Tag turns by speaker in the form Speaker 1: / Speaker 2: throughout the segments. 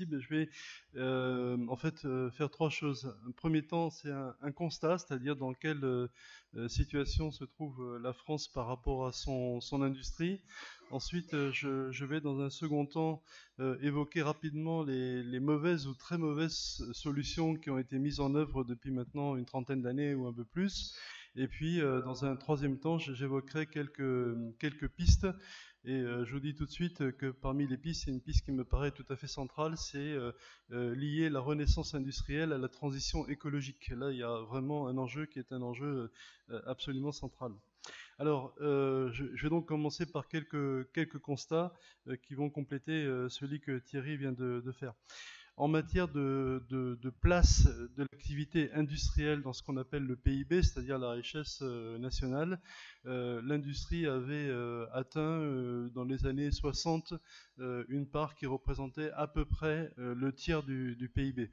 Speaker 1: Ben, je vais en fait faire trois choses. Un premier temps, c'est un constat, c'est-à-dire dans quelle situation se trouve la France par rapport à son industrie. Ensuite, je vais dans un second temps évoquer rapidement les mauvaises ou très mauvaises solutions qui ont été mises en œuvre depuis maintenant une trentaine d'années ou un peu plus. Et puis, dans un troisième temps, j'évoquerai quelques pistes. Et je vous dis tout de suite que parmi les pistes, c'est une piste qui me paraît tout à fait centrale, c'est lier la renaissance industrielle à la transition écologique. Et là, il y a vraiment un enjeu qui est un enjeu absolument central. Alors, je vais donc commencer par quelques constats qui vont compléter celui que Thierry vient de faire. En matière de place de l'activité industrielle dans ce qu'on appelle le PIB, c'est-à-dire la richesse nationale, l'industrie avait atteint dans les années 60 une part qui représentait à peu près le tiers du PIB.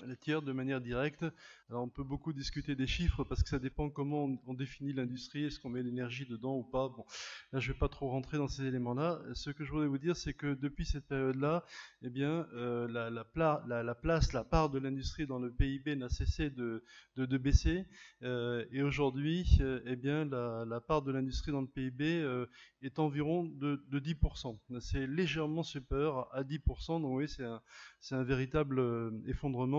Speaker 1: Le tiers de manière directe. Alors on peut beaucoup discuter des chiffres parce que ça dépend comment on définit l'industrie, est-ce qu'on met l'énergie dedans ou pas. Bon, là je vais pas trop rentrer dans ces éléments-là. Ce que je voudrais vous dire, c'est que depuis cette période-là, eh bien la place, la part de l'industrie dans le PIB n'a cessé de baisser. Et aujourd'hui, eh bien la part de l'industrie dans le PIB est environ de 10%. C'est légèrement supérieur à 10%. Donc oui, c'est un véritable effondrement.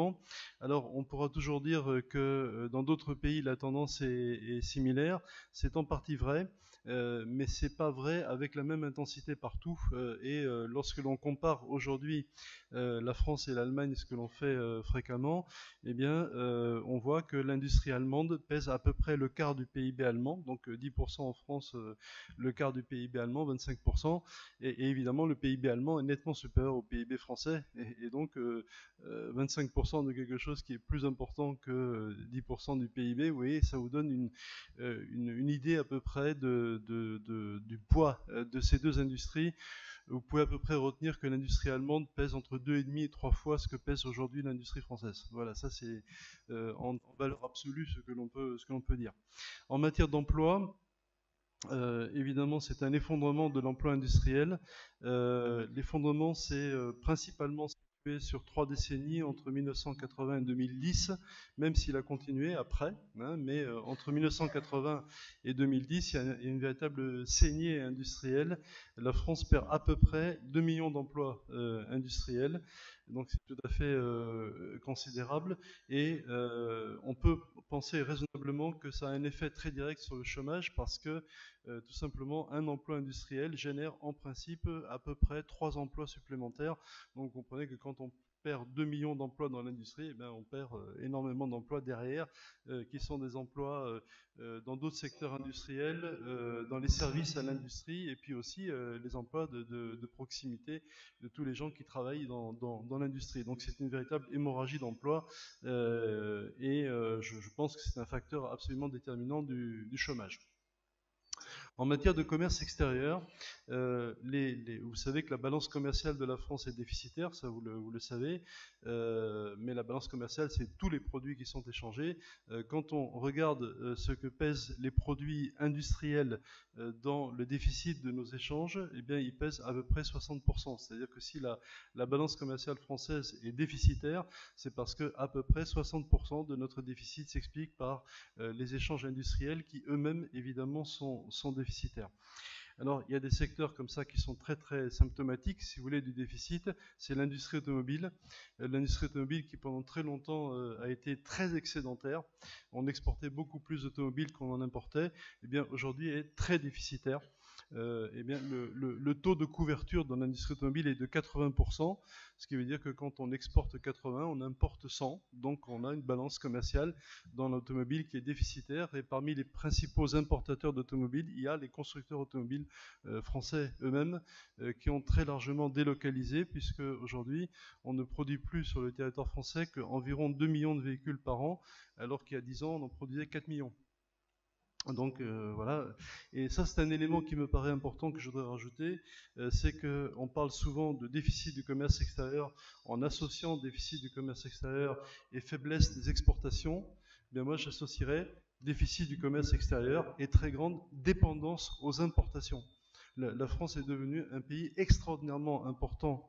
Speaker 1: Alors, on pourra toujours dire que dans d'autres pays, la tendance est similaire. C'est en partie vrai, mais c'est pas vrai avec la même intensité partout. Et lorsque l'on compare aujourd'hui la France et l'Allemagne, ce que l'on fait fréquemment, eh bien, on voit que l'industrie allemande pèse à peu près le quart du PIB allemand, donc 10% en France, le quart du PIB allemand, 25%, et évidemment le PIB allemand est nettement supérieur au PIB français, et donc 25% de quelque chose qui est plus important que 10% du PIB, vous voyez, ça vous donne une idée à peu près du poids de ces deux industries. Vous pouvez à peu près retenir que l'industrie allemande pèse entre 2,5 et 3 fois ce que pèse aujourd'hui l'industrie française. Voilà, ça c'est en valeur absolue ce que l'on peut dire. En matière d'emploi, évidemment, c'est un effondrement de l'emploi industriel. L'effondrement, c'est principalement sur 3 décennies, entre 1980 et 2010, même s'il a continué après, hein, mais entre 1980 et 2010, il y a une véritable saignée industrielle. La France perd à peu près 2 millions d'emplois industriels, donc c'est tout à fait considérable, et on peut penser raisonnablement que ça a un effet très direct sur le chômage, parce que tout simplement, un emploi industriel génère en principe à peu près 3 emplois supplémentaires. Donc vous comprenez que quand on perd 2 millions d'emplois dans l'industrie, eh bien, on perd énormément d'emplois derrière, qui sont des emplois dans d'autres secteurs industriels, dans les services à l'industrie, et puis aussi les emplois de proximité de tous les gens qui travaillent dans l'industrie. Donc c'est une véritable hémorragie d'emplois, et je pense que c'est un facteur absolument déterminant du chômage. En matière de commerce extérieur, vous savez que la balance commerciale de la France est déficitaire, ça vous le savez, mais la balance commerciale, c'est tous les produits qui sont échangés. Quand on regarde ce que pèsent les produits industriels dans le déficit de nos échanges, eh bien, ils pèsent à peu près 60%. C'est-à-dire que si la balance commerciale française est déficitaire, c'est parce que à peu près 60% de notre déficit s'explique par les échanges industriels qui eux-mêmes, évidemment, sont déficitaires. Alors, il y a des secteurs comme ça qui sont très très symptomatiques, si vous voulez, du déficit. C'est l'industrie automobile. L'industrie automobile qui pendant très longtemps a été très excédentaire. On exportait beaucoup plus d'automobiles qu'on en importait. Eh bien, aujourd'hui, est très déficitaire. Eh bien, le taux de couverture dans l'industrie automobile est de 80%, ce qui veut dire que quand on exporte 80, on importe 100, donc on a une balance commerciale dans l'automobile qui est déficitaire, et parmi les principaux importateurs d'automobiles, il y a les constructeurs automobiles français eux-mêmes qui ont très largement délocalisé, puisque aujourd'hui, on ne produit plus sur le territoire français qu'environ 2 millions de véhicules par an, alors qu'il y a 10 ans, on en produisait 4 millions. Donc voilà, et ça c'est un élément qui me paraît important que je voudrais rajouter, c'est qu'on parle souvent de déficit du commerce extérieur en associant déficit du commerce extérieur et faiblesse des exportations. Eh bien moi j'associerais déficit du commerce extérieur et très grande dépendance aux importations. la France est devenue un pays extraordinairement important,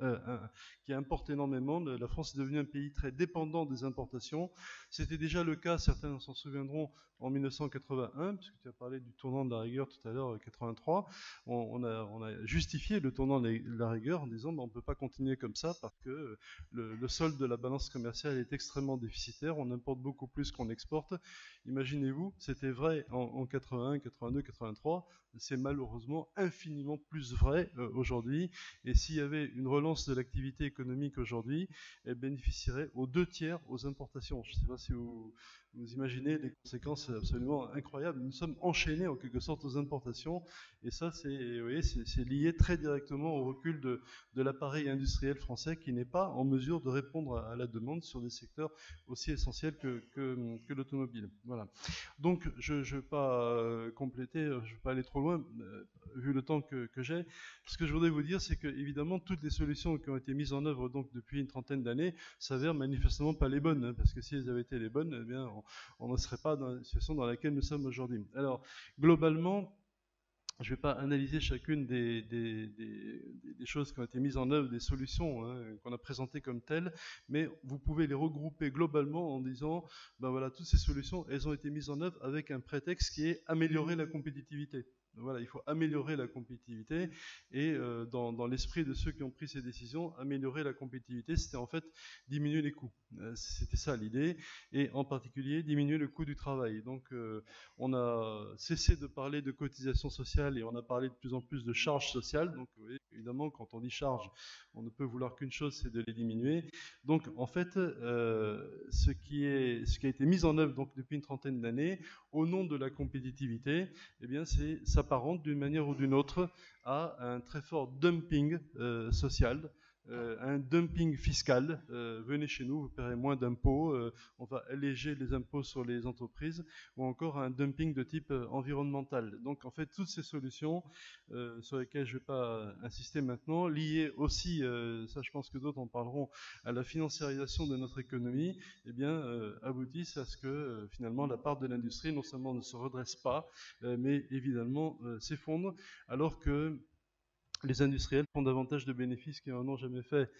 Speaker 1: qui importe énormément. La France est devenue un pays très dépendant des importations. C'était déjà le cas, certains s'en souviendront, en 1981, puisque tu as parlé du tournant de la rigueur tout à l'heure, 83. On a justifié le tournant de la rigueur en disant on ne peut pas continuer comme ça parce que le solde de la balance commerciale est extrêmement déficitaire, on importe beaucoup plus qu'on exporte. Imaginez-vous, c'était vrai en 81, 82, 83, c'est malheureusement infiniment plus vrai aujourd'hui. Et s'il y avait une relance de l'activité économique aujourd'hui, elle bénéficierait aux 2 tiers aux importations. Je ne sais pas si vous imaginez les conséquences absolument incroyables. Nous sommes enchaînés en quelque sorte aux importations, et ça, vous voyez, c'est lié très directement au recul de l'appareil industriel français qui n'est pas en mesure de répondre à la demande sur des secteurs aussi essentiels que l'automobile. Voilà. Donc, je ne vais pas compléter, je ne vais pas aller trop loin, vu le temps que j'ai. Ce que je voudrais vous dire, c'est que évidemment toutes les solutions qui ont été mises en œuvre donc depuis une trentaine d'années s'avèrent manifestement pas les bonnes, hein, parce que si elles avaient été les bonnes, eh bien, on ne serait pas dans la situation dans laquelle nous sommes aujourd'hui. Alors, globalement, je ne vais pas analyser chacune des choses qui ont été mises en œuvre, des solutions qu'on a présentées comme telles, mais vous pouvez les regrouper globalement en disant, ben voilà, toutes ces solutions, elles ont été mises en œuvre avec un prétexte qui est améliorer la compétitivité. Voilà, il faut améliorer la compétitivité, et dans l'esprit de ceux qui ont pris ces décisions, améliorer la compétitivité, c'était en fait diminuer les coûts. C'était ça l'idée, et en particulier diminuer le coût du travail. Donc on a cessé de parler de cotisation sociale et on a parlé de plus en plus de charges sociales. Donc vous voyez, évidemment, quand on dit charges, on ne peut vouloir qu'une chose, c'est de les diminuer. Donc en fait, ce qui a été mis en œuvre donc depuis une trentaine d'années au nom de la compétitivité, eh bien s'apparente d'une manière ou d'une autre à un très fort dumping social, un dumping fiscal. Venez chez nous, vous paierez moins d'impôts, on va alléger les impôts sur les entreprises, ou encore un dumping de type environnemental. Donc en fait, toutes ces solutions sur lesquelles je ne vais pas insister maintenant, liées aussi, ça je pense que d'autres en parleront, à la financiarisation de notre économie, eh bien, aboutissent à ce que finalement la part de l'industrie non seulement ne se redresse pas, mais évidemment s'effondre, alors que les industriels font davantage de bénéfices qu'ils n'en ont jamais fait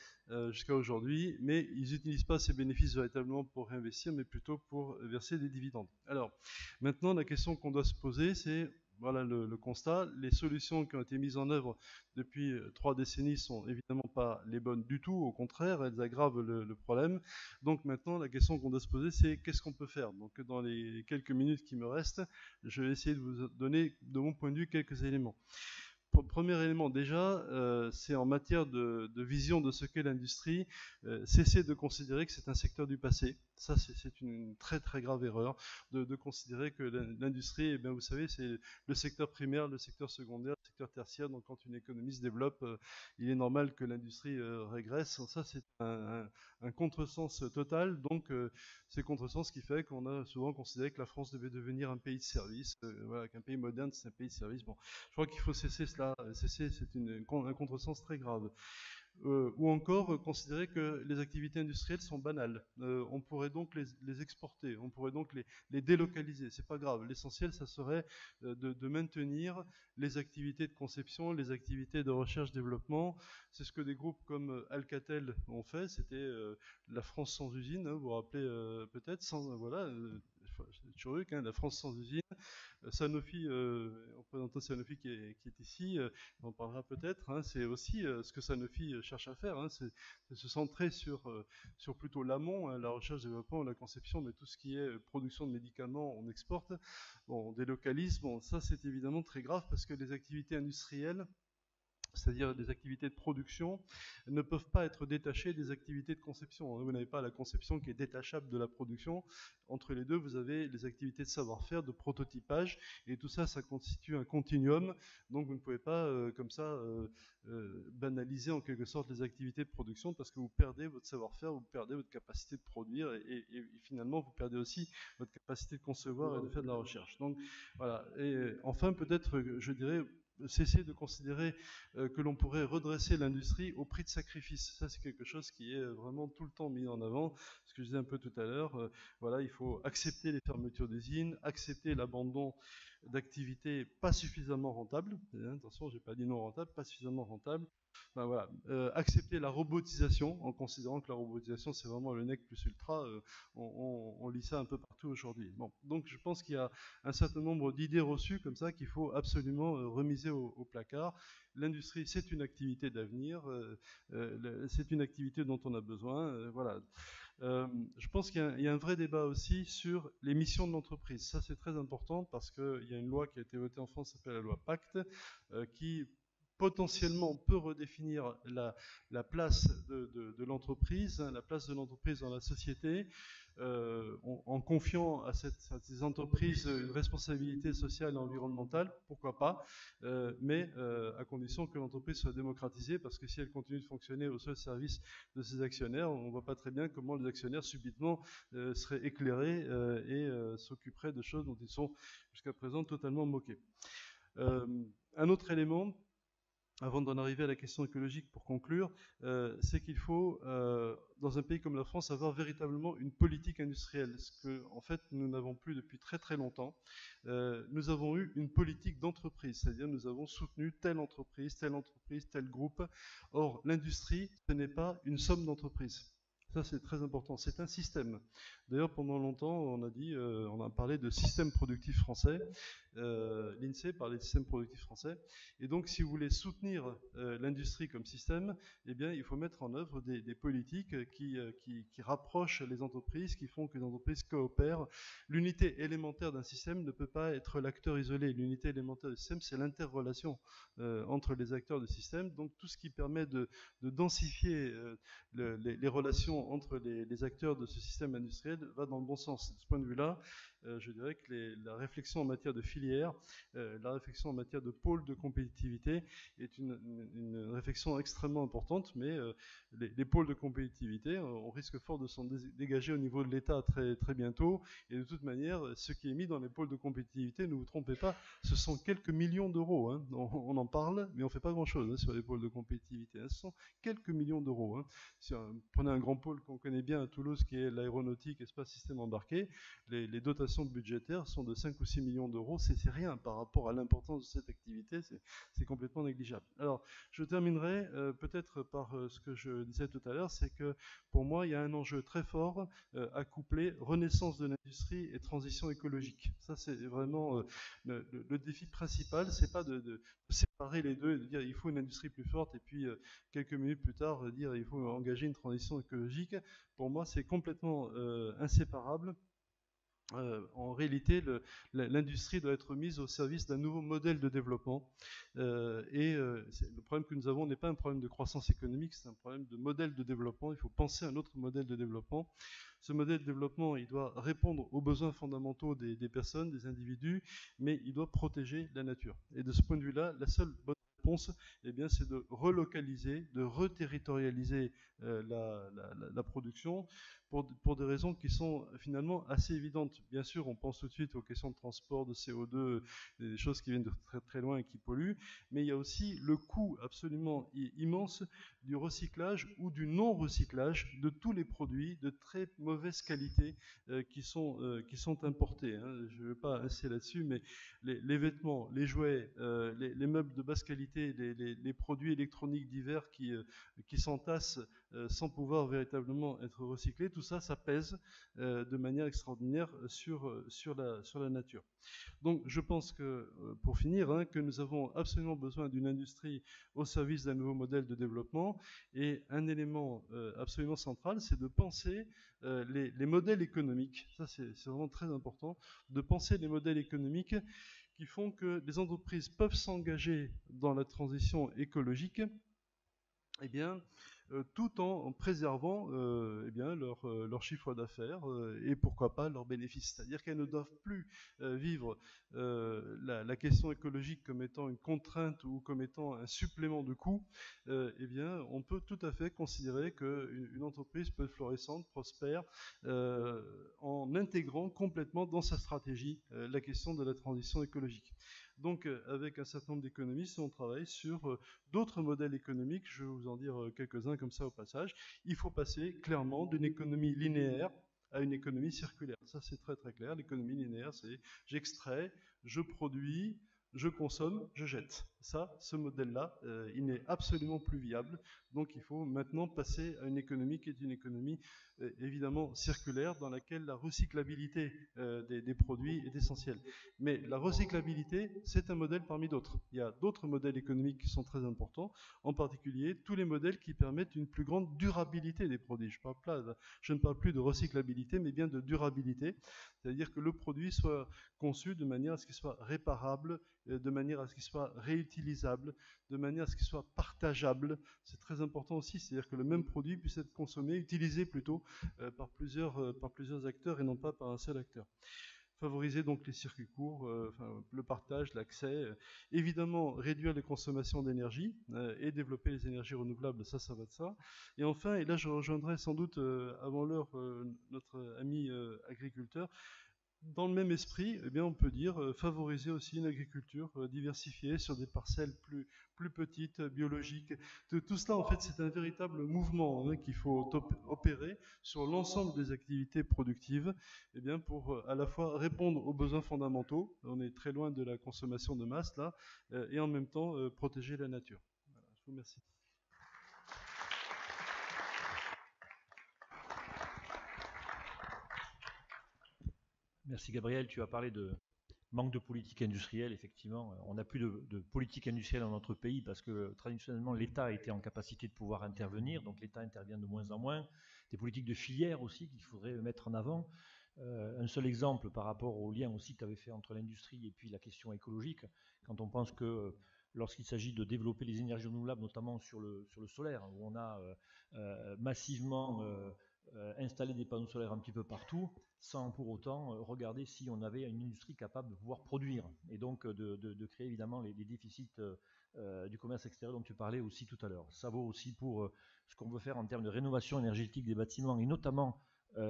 Speaker 1: jusqu'à aujourd'hui, mais ils n'utilisent pas ces bénéfices véritablement pour réinvestir, mais plutôt pour verser des dividendes. Alors, maintenant, la question qu'on doit se poser, c'est, voilà le constat, les solutions qui ont été mises en œuvre depuis 3 décennies sont évidemment pas les bonnes du tout, au contraire, elles aggravent le problème. Donc maintenant, la question qu'on doit se poser, c'est qu'est-ce qu'on peut faire? Donc dans les quelques minutes qui me restent, je vais essayer de vous donner, de mon point de vue, quelques éléments. Premier élément déjà, c'est en matière de vision de ce qu'est l'industrie, cesser de considérer que c'est un secteur du passé. Ça, c'est une très très grave erreur de considérer que l'industrie, eh bien, vous savez, c'est le secteur primaire, le secteur secondaire, le secteur tertiaire. Donc quand une économie se développe, il est normal que l'industrie régresse. Ça, c'est un contresens total. Donc c'est contresens qui fait qu'on a souvent considéré que la France devait devenir un pays de service, voilà, qu'un pays moderne, c'est un pays de service. Bon, je crois qu'il faut cesser cela. Cesser, c'est un contresens très grave. Ou encore considérer que les activités industrielles sont banales. On pourrait donc les exporter, on pourrait donc les délocaliser. C'est pas grave. L'essentiel, ça serait de maintenir les activités de conception, les activités de recherche-développement. C'est ce que des groupes comme Alcatel ont fait. C'était la France sans usine, hein, vous vous rappelez peut-être. Voilà, Tchuruk, hein, la France sans usine. Sanofi, représentant Sanofi qui est ici, on en parlera peut-être, hein, c'est aussi ce que Sanofi cherche à faire, hein, c'est se centrer sur plutôt l'amont, hein, la recherche, développement, la conception, mais tout ce qui est production de médicaments, on exporte, bon, on délocalise, bon, ça c'est évidemment très grave parce que les activités industrielles, c'est-à-dire des activités de production, ne peuvent pas être détachées des activités de conception. Vous n'avez pas la conception qui est détachable de la production. Entre les deux, vous avez les activités de savoir-faire, de prototypage, et tout ça, ça constitue un continuum. Donc vous ne pouvez pas, comme ça, banaliser en quelque sorte les activités de production, parce que vous perdez votre savoir-faire, vous perdez votre capacité de produire, et finalement, vous perdez aussi votre capacité de concevoir et de faire de la recherche. Donc voilà. Et enfin, peut-être, je dirais, cesser de considérer que l'on pourrait redresser l'industrie au prix de sacrifice. Ça, c'est quelque chose qui est vraiment tout le temps mis en avant. Ce que je disais un peu tout à l'heure, voilà, il faut accepter les fermetures d'usines, accepter l'abandon d'activités pas suffisamment rentables. Attention, j'ai pas dit non rentable, pas suffisamment rentable. Enfin, voilà. Accepter la robotisation en considérant que la robotisation c'est vraiment le nec plus ultra. On lit ça un peu partout aujourd'hui. Bon, donc je pense qu'il y a un certain nombre d'idées reçues comme ça qu'il faut absolument remiser au placard. L'industrie c'est une activité d'avenir, c'est une activité dont on a besoin. Voilà. Je pense qu'il y a un vrai débat aussi sur les missions de l'entreprise. Ça, c'est très important parce qu'il y a une loi qui a été votée en France, qui s'appelle la loi Pacte, qui potentiellement peut redéfinir la place de l'entreprise, la place de l'entreprise dans la société, en confiant à ces entreprises une responsabilité sociale et environnementale, pourquoi pas, mais à condition que l'entreprise soit démocratisée, parce que si elle continue de fonctionner au seul service de ses actionnaires, on ne voit pas très bien comment les actionnaires subitement seraient éclairés et s'occuperaient de choses dont ils sont jusqu'à présent totalement moqués. Un autre élément, avant d'en arriver à la question écologique pour conclure, c'est qu'il faut, dans un pays comme la France, avoir véritablement une politique industrielle, ce que, en fait, nous n'avons plus depuis très très longtemps. Nous avons eu une politique d'entreprise, c'est-à-dire nous avons soutenu telle entreprise, tel groupe. Or, l'industrie, ce n'est pas une somme d'entreprises. Ça, c'est très important. C'est un système. D'ailleurs, pendant longtemps, on a parlé de système productif français. L'INSEE parlait de système productif français. Et donc, si vous voulez soutenir l'industrie comme système, eh bien, il faut mettre en œuvre des politiques qui rapprochent les entreprises, qui font que les entreprises coopèrent. L'unité élémentaire d'un système ne peut pas être l'acteur isolé. L'unité élémentaire du système, c'est l'interrelation entre les acteurs du système. Donc, tout ce qui permet de densifier les relations entre les acteurs de ce système industriel va dans le bon sens. De ce point de vue-là, je dirais que la réflexion en matière de filière, la réflexion en matière de pôle de compétitivité est une réflexion extrêmement importante, mais les pôles de compétitivité, on risque fort de s'en dégager au niveau de l'État très, très bientôt, et de toute manière, ce qui est mis dans les pôles de compétitivité, ne vous trompez pas, ce sont quelques millions d'euros. Hein. On en parle, mais on ne fait pas grand-chose hein, sur les pôles de compétitivité. Hein. Ce sont quelques millions d'euros. Hein. Si prenez un grand pôle qu'on connaît bien à Toulouse, qui est l'aéronautique, espace système embarqué, les dotations budgétaires sont de 5 ou 6 millions d'euros. C'est rien par rapport à l'importance de cette activité, c'est complètement négligeable. Alors, je terminerai peut-être par ce que je disais tout à l'heure, c'est que pour moi, il y a un enjeu très fort à coupler renaissance de l'industrie et transition écologique. Ça, c'est vraiment le défi principal, c'est pas de séparer les deux et de dire il faut une industrie plus forte et puis quelques minutes plus tard dire il faut engager une transition écologique. Pour moi, c'est complètement inséparable. En réalité, l'industrie doit être mise au service d'un nouveau modèle de développement. Le problème que nous avons n'est pas un problème de croissance économique, c'est un problème de modèle de développement. Il faut penser à un autre modèle de développement. Ce modèle de développement, il doit répondre aux besoins fondamentaux des personnes, des individus, mais il doit protéger la nature. Et de ce point de vue-là, la seule bonne réponse, eh bien, c'est de relocaliser, de reterritorialiser la production pour des raisons qui sont finalement assez évidentes. Bien sûr, on pense tout de suite aux questions de transport, de CO2, des choses qui viennent de très très loin et qui polluent, mais il y a aussi le coût absolument immense du recyclage ou du non-recyclage de tous les produits de très mauvaise qualité qui sont importés. Hein. Je ne vais pas insister là-dessus, mais les vêtements, les jouets, les meubles de basse qualité, les produits électroniques divers qui s'entassent sans pouvoir véritablement être recyclés, tout ça, ça pèse de manière extraordinaire sur la nature. Donc je pense que, pour finir, hein, que nous avons absolument besoin d'une industrie au service d'un nouveau modèle de développement, et un élément absolument central, c'est de penser les modèles économiques, ça c'est vraiment très important, de penser les modèles économiques qui font que les entreprises peuvent s'engager dans la transition écologique, eh bien, tout en préservant eh bien, leur chiffre d'affaires et pourquoi pas leurs bénéfices. C'est-à-dire qu'elles ne doivent plus vivre la question écologique comme étant une contrainte ou comme étant un supplément de coût. Eh bien, on peut tout à fait considérer qu'une entreprise peut être florissante, prospère, en intégrant complètement dans sa stratégie la question de la transition écologique. Donc, avec un certain nombre d'économistes, on travaille sur d'autres modèles économiques. Je vais vous en dire quelques-uns comme ça au passage. Il faut passer clairement d'une économie linéaire à une économie circulaire. Ça, c'est très très clair. L'économie linéaire, c'est j'extrais, je produis, je consomme, je jette. Ça, ce modèle-là, il n'est absolument plus viable. Donc il faut maintenant passer à une économie qui est une économie évidemment circulaire, dans laquelle la recyclabilité des produits est essentielle. Mais la recyclabilité, c'est un modèle parmi d'autres. Il y a d'autres modèles économiques qui sont très importants, en particulier tous les modèles qui permettent une plus grande durabilité des produits. Je ne parle plus de recyclabilité, mais bien de durabilité, c'est-à-dire que le produit soit conçu de manière à ce qu'il soit réparable, de manière à ce qu'il soit réutilisable, de manière à ce qu'il soit partageable. C'est très important aussi, c'est-à-dire que le même produit puisse être consommé, utilisé plutôt par plusieurs acteurs et non pas par un seul acteur. Favoriser donc les circuits courts, le partage, l'accès, évidemment réduire les consommations d'énergie et développer les énergies renouvelables, ça va de ça. Et enfin, et là je rejoindrai sans doute avant l'heure notre ami agriculteur, dans le même esprit, eh bien, on peut dire favoriser aussi une agriculture diversifiée sur des parcelles plus petites, biologiques. Tout cela, en fait, c'est un véritable mouvement qu'il faut opérer sur l'ensemble des activités productives, eh bien, pour à la fois répondre aux besoins fondamentaux, on est très loin de la consommation de masse là, et en même temps protéger la nature. Voilà, je vous remercie.
Speaker 2: Merci Gabriel, tu as parlé de manque de politique industrielle, effectivement. On n'a plus de politique industrielle dans notre pays parce que traditionnellement l'État était en capacité de pouvoir intervenir, donc l'État intervient de moins en moins. Des politiques de filière aussi qu'il faudrait mettre en avant. Un seul exemple par rapport au lien aussi que tu avais fait entre l'industrie et puis la question écologique, quand on pense que lorsqu'il s'agit de développer les énergies renouvelables, notamment sur le solaire, où on a massivement installer des panneaux solaires un petit peu partout, sans pour autant regarder si on avait une industrie capable de pouvoir produire, et donc de créer évidemment les déficits du commerce extérieur dont tu parlais aussi tout à l'heure. Ça vaut aussi pour ce qu'on veut faire en termes de rénovation énergétique des bâtiments, et notamment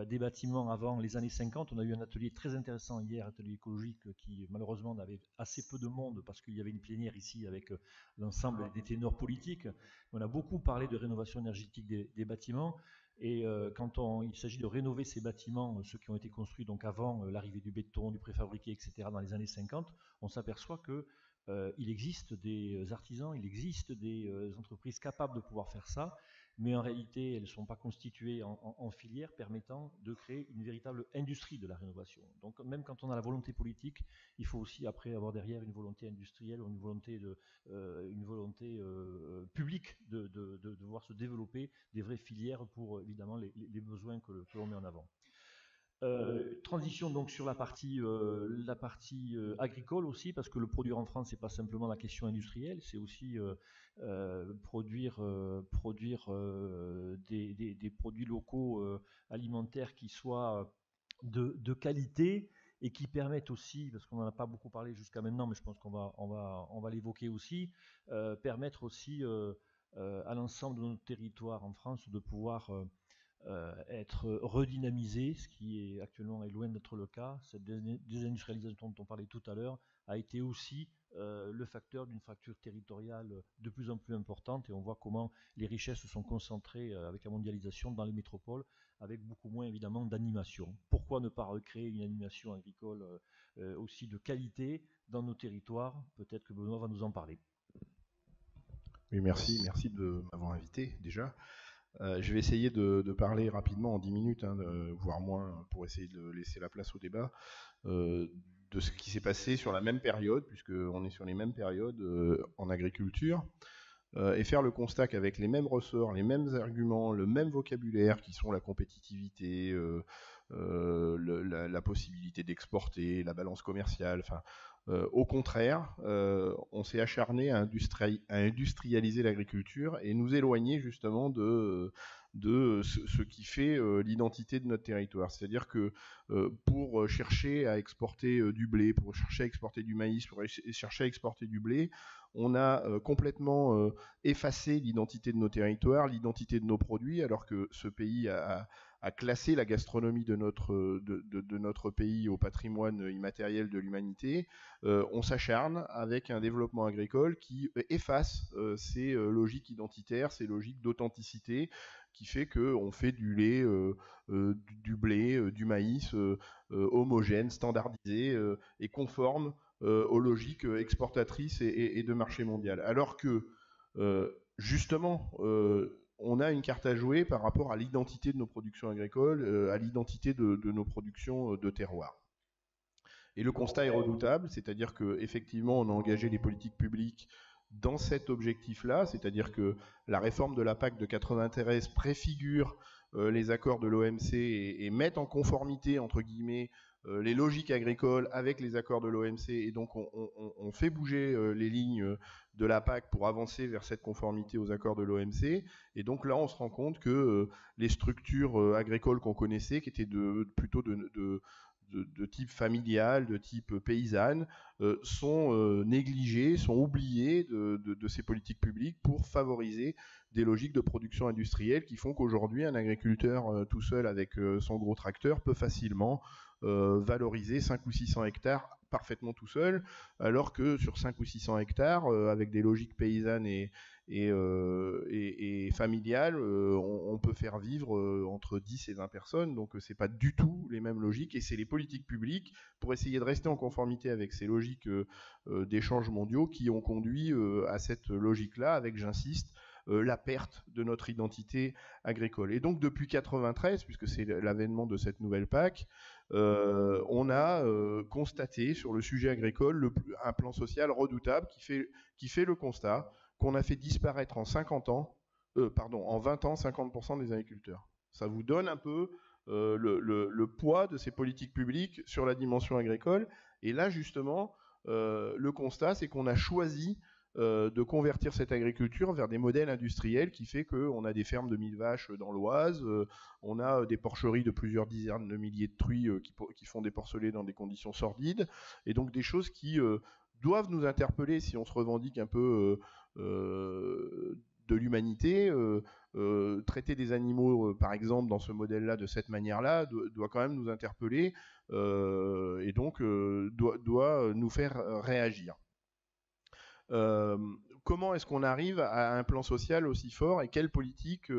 Speaker 2: des bâtiments avant les années 50. On a eu un atelier très intéressant hier, atelier écologique, qui malheureusement n'avait assez peu de monde parce qu'il y avait une plénière ici avec l'ensemble des ténors politiques. On a beaucoup parlé de rénovation énergétique des bâtiments. Et quand il s'agit de rénover ces bâtiments, ceux qui ont été construits donc avant l'arrivée du béton, du préfabriqué, etc., dans les années 50, on s'aperçoit que il existe des artisans, il existe des entreprises capables de pouvoir faire ça, mais en réalité, elles ne sont pas constituées en filière permettant de créer une véritable industrie de la rénovation. Donc même quand on a la volonté politique, il faut aussi après avoir derrière une volonté industrielle ou une volonté publique de voir se développer des vraies filières pour évidemment les besoins que l'on met en avant. Transition donc sur la partie agricole aussi, parce que le produire en France, c'est pas simplement la question industrielle, c'est aussi produire des produits locaux alimentaires qui soient de qualité et qui permettent aussi, parce qu'on n'en a pas beaucoup parlé jusqu'à maintenant, mais je pense qu'on va l'évoquer aussi, permettre aussi à l'ensemble de notre territoire en France de pouvoir être redynamisé, ce qui est actuellement est loin d'être le cas. Cette désindustrialisation dont on parlait tout à l'heure a été aussi le facteur d'une fracture territoriale de plus en plus importante, et on voit comment les richesses sont concentrées avec la mondialisation dans les métropoles, avec beaucoup moins évidemment d'animation. Pourquoi ne pas recréer une animation agricole aussi de qualité dans nos territoires? Peut-être que Benoît va nous en parler.
Speaker 3: Oui, merci de m'avoir invité déjà. Je vais essayer de parler rapidement en 10 minutes, voire moins, pour essayer de laisser la place au débat, de ce qui s'est passé sur la même période, puisqu'on est sur les mêmes périodes en agriculture, et faire le constat qu'avec les mêmes ressorts, les mêmes arguments, le même vocabulaire qui sont la compétitivité, la possibilité d'exporter, la balance commerciale, enfin, au contraire, on s'est acharné à industrialiser l'agriculture et nous éloigner justement de ce qui fait l'identité de notre territoire. C'est-à-dire que pour chercher à exporter du blé, pour chercher à exporter du maïs, pour chercher à exporter du blé, on a complètement effacé l'identité de nos territoires, l'identité de nos produits, alors que ce pays a à classer la gastronomie de notre pays au patrimoine immatériel de l'humanité, on s'acharne avec un développement agricole qui efface ces logiques identitaires, ces logiques d'authenticité, qui fait qu'on fait du lait, du blé, du maïs homogène, standardisé et conforme aux logiques exportatrices et de marché mondial. Alors que, justement, on a une carte à jouer par rapport à l'identité de nos productions agricoles, à l'identité de nos productions de terroir. Et le constat est redoutable, c'est-à-dire qu'effectivement, on a engagé les politiques publiques dans cet objectif-là, c'est-à-dire que la réforme de la PAC de 93 préfigure les accords de l'OMC et met en conformité, entre guillemets, les logiques agricoles avec les accords de l'OMC, et donc on fait bouger les lignes de la PAC pour avancer vers cette conformité aux accords de l'OMC, et donc là on se rend compte que les structures agricoles qu'on connaissait, qui étaient plutôt de type familial, de type paysanne, sont négligées, sont oubliées de ces politiques publiques pour favoriser des logiques de production industrielle qui font qu'aujourd'hui un agriculteur tout seul avec son gros tracteur peut facilement valoriser 5 ou 600 hectares parfaitement tout seul, alors que sur 5 ou 600 hectares, avec des logiques paysannes et familiales, on peut faire vivre entre 10 et 20 personnes, donc c'est pas du tout les mêmes logiques, et c'est les politiques publiques, pour essayer de rester en conformité avec ces logiques d'échanges mondiaux, qui ont conduit à cette logique-là, avec, j'insiste, la perte de notre identité agricole. Et donc depuis 93, puisque c'est l'avènement de cette nouvelle PAC, on a constaté sur le sujet agricole un plan social redoutable qui fait le constat qu'on a fait disparaître en 20 ans 50% des agriculteurs. Ça vous donne un peu le poids de ces politiques publiques sur la dimension agricole. Et là, justement, le constat, c'est qu'on a choisi de convertir cette agriculture vers des modèles industriels, qui fait qu'on a des fermes de 1000 vaches dans l'Oise, on a des porcheries de plusieurs dizaines de milliers de truies qui font des porcelets dans des conditions sordides, et donc des choses qui doivent nous interpeller si on se revendique un peu de l'humanité. Traiter des animaux, par exemple, dans ce modèle-là, de cette manière-là, doit quand même nous interpeller, et donc doit nous faire réagir. Comment est-ce qu'on arrive à un plan social aussi fort, et quelles politiques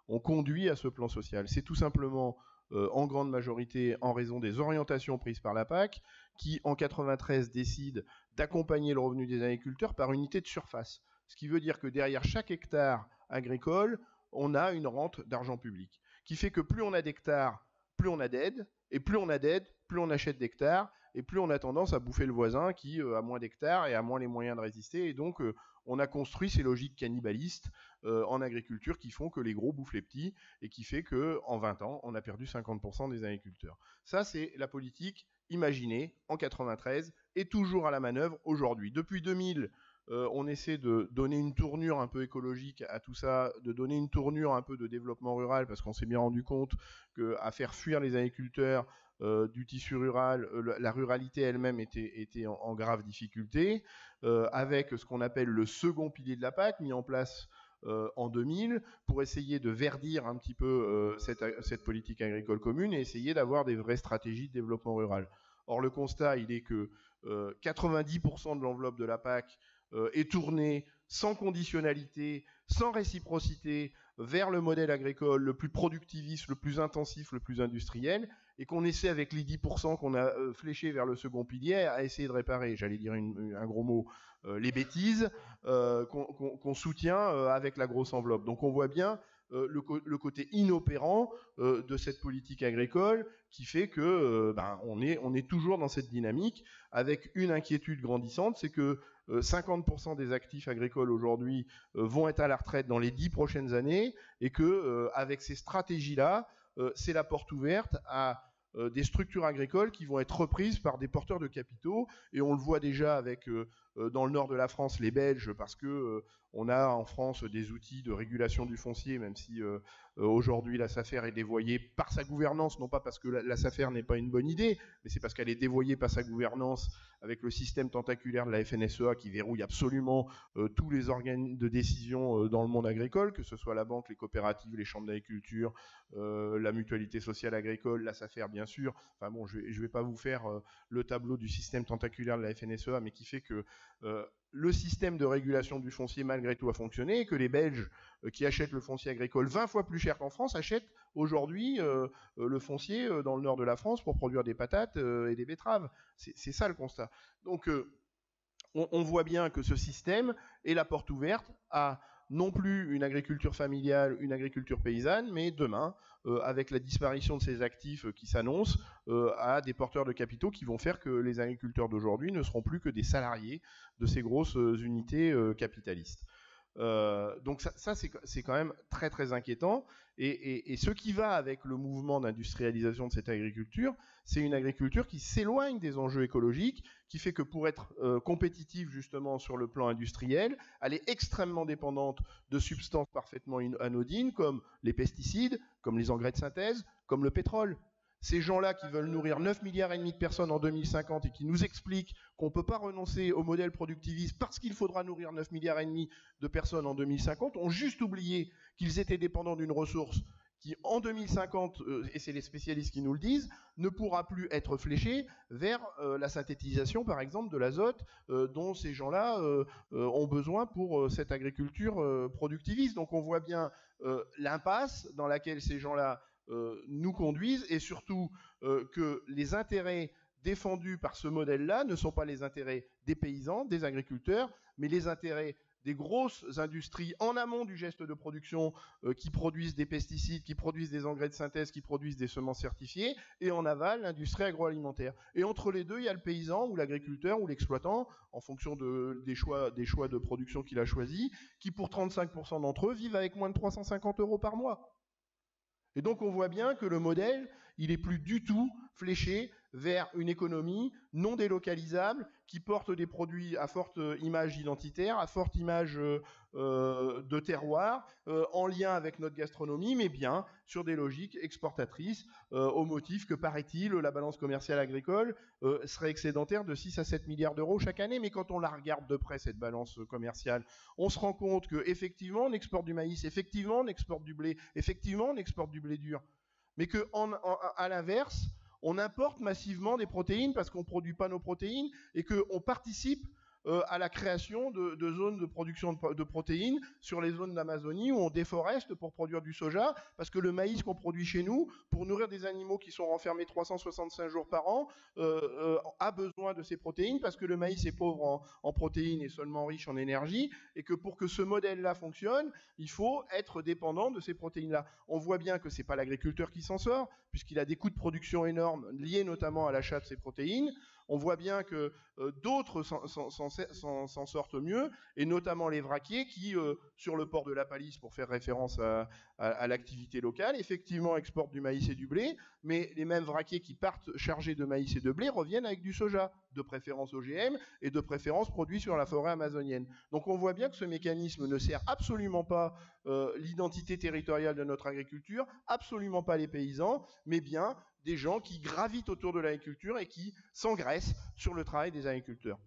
Speaker 3: ont conduit à ce plan social? C'est tout simplement, en grande majorité, en raison des orientations prises par la PAC, qui, en 93, décide d'accompagner le revenu des agriculteurs par unité de surface. Ce qui veut dire que derrière chaque hectare agricole, on a une rente d'argent public, qui fait que plus on a d'hectares, plus on a d'aides, et plus on a d'aides, plus on achète d'hectares, et plus on a tendance à bouffer le voisin qui a moins d'hectares et a moins les moyens de résister. Et donc, on a construit ces logiques cannibalistes en agriculture qui font que les gros bouffent les petits, et qui fait qu'en 20 ans, on a perdu 50% des agriculteurs. Ça, c'est la politique imaginée en 93 et toujours à la manœuvre aujourd'hui. Depuis 2000, on essaie de donner une tournure un peu écologique à tout ça, de donner une tournure un peu de développement rural, parce qu'on s'est bien rendu compte qu'à faire fuir les agriculteurs du tissu rural, la ruralité elle-même était en grave difficulté, avec ce qu'on appelle le second pilier de la PAC, mis en place en 2000, pour essayer de verdir un petit peu cette politique agricole commune, et essayer d'avoir des vraies stratégies de développement rural. Or, le constat, il est que 90% de l'enveloppe de la PAC est tournée sans conditionnalité, sans réciprocité, vers le modèle agricole le plus productiviste, le plus intensif, le plus industriel, et qu'on essaie, avec les 10% qu'on a fléchés vers le second pilier, à essayer de réparer, j'allais dire un gros mot, les bêtises qu'on soutient avec la grosse enveloppe. Donc on voit bien le côté inopérant de cette politique agricole, qui fait que on est toujours dans cette dynamique, avec une inquiétude grandissante, c'est que 50% des actifs agricoles aujourd'hui vont être à la retraite dans les 10 prochaines années, et que avec ces stratégies-là, c'est la porte ouverte à des structures agricoles qui vont être reprises par des porteurs de capitaux, et on le voit déjà avec dans le nord de la France les Belges parce que on a en France des outils de régulation du foncier, même si aujourd'hui la SAFER est dévoyée par sa gouvernance, non pas parce que la SAFER n'est pas une bonne idée, mais c'est parce qu'elle est dévoyée par sa gouvernance avec le système tentaculaire de la FNSEA qui verrouille absolument tous les organes de décision dans le monde agricole, que ce soit la banque, les coopératives, les chambres d'agriculture, la mutualité sociale agricole, la SAFER bien sûr. Enfin bon, je vais pas vous faire le tableau du système tentaculaire de la FNSEA, mais qui fait que le système de régulation du foncier malgré tout a fonctionné et que les Belges qui achètent le foncier agricole 20 fois plus cher qu'en France achètent aujourd'hui le foncier dans le nord de la France pour produire des patates et des betteraves. C'est ça le constat. Donc on voit bien que ce système est la porte ouverte à non plus une agriculture familiale, une agriculture paysanne, mais demain, avec la disparition de ces actifs qui s'annoncent, à des porteurs de capitaux qui vont faire que les agriculteurs d'aujourd'hui ne seront plus que des salariés de ces grosses unités capitalistes. Donc ça c'est quand même très très inquiétant. Et ce qui va avec le mouvement d'industrialisation de cette agriculture, c'est une agriculture qui s'éloigne des enjeux écologiques, qui fait que pour être compétitive justement sur le plan industriel, elle est extrêmement dépendante de substances parfaitement anodines comme les pesticides, comme les engrais de synthèse, comme le pétrole. Ces gens-là qui veulent nourrir 9,5 milliards de personnes en 2050 et qui nous expliquent qu'on ne peut pas renoncer au modèle productiviste parce qu'il faudra nourrir 9,5 milliards de personnes en 2050, ont juste oublié qu'ils étaient dépendants d'une ressource qui, en 2050, et c'est les spécialistes qui nous le disent, ne pourra plus être fléchée vers la synthétisation, par exemple, de l'azote dont ces gens-là ont besoin pour cette agriculture productiviste. Donc on voit bien l'impasse dans laquelle ces gens-là nous conduisent et surtout que les intérêts défendus par ce modèle-là ne sont pas les intérêts des paysans, des agriculteurs, mais les intérêts des grosses industries en amont du geste de production qui produisent des pesticides, qui produisent des engrais de synthèse, qui produisent des semences certifiées, et en aval, l'industrie agroalimentaire. Et entre les deux, il y a le paysan ou l'agriculteur ou l'exploitant, en fonction des choix de production qu'il a choisis, qui pour 35% d'entre eux vivent avec moins de 350 € par mois. Et donc on voit bien que le modèle, il n'est plus du tout fléché vers une économie non délocalisable qui porte des produits à forte image identitaire, à forte image de terroir, en lien avec notre gastronomie, mais bien sur des logiques exportatrices, au motif que, paraît-il, la balance commerciale agricole serait excédentaire de 6 à 7 milliards d'euros chaque année. Mais quand on la regarde de près, cette balance commerciale, on se rend compte qu'effectivement, on exporte du maïs, effectivement, on exporte du blé, effectivement, on exporte du blé dur. Mais qu'à l'inverse, on importe massivement des protéines parce qu'on ne produit pas nos protéines et qu'on participe à la création de zones de production de protéines sur les zones d'Amazonie où on déforeste pour produire du soja, parce que le maïs qu'on produit chez nous, pour nourrir des animaux qui sont renfermés 365 jours par an, a besoin de ces protéines, parce que le maïs est pauvre en protéines et seulement riche en énergie, et que pour que ce modèle-là fonctionne, il faut être dépendant de ces protéines-là. On voit bien que ce n'est pas l'agriculteur qui s'en sort, puisqu'il a des coûts de production énormes liés notamment à l'achat de ces protéines. On voit bien que d'autres s'en sortent mieux, et notamment les vraquiers qui, sur le port de la Palisse, pour faire référence à l'activité locale, effectivement exportent du maïs et du blé, mais les mêmes vraquiers qui partent chargés de maïs et de blé reviennent avec du soja, de préférence OGM et de préférence produit sur la forêt amazonienne. Donc on voit bien que ce mécanisme ne sert absolument pas l'identité territoriale de notre agriculture, absolument pas les paysans, mais bien des gens qui gravitent autour de l'agriculture et qui s'engraissent sur le travail des agriculteurs.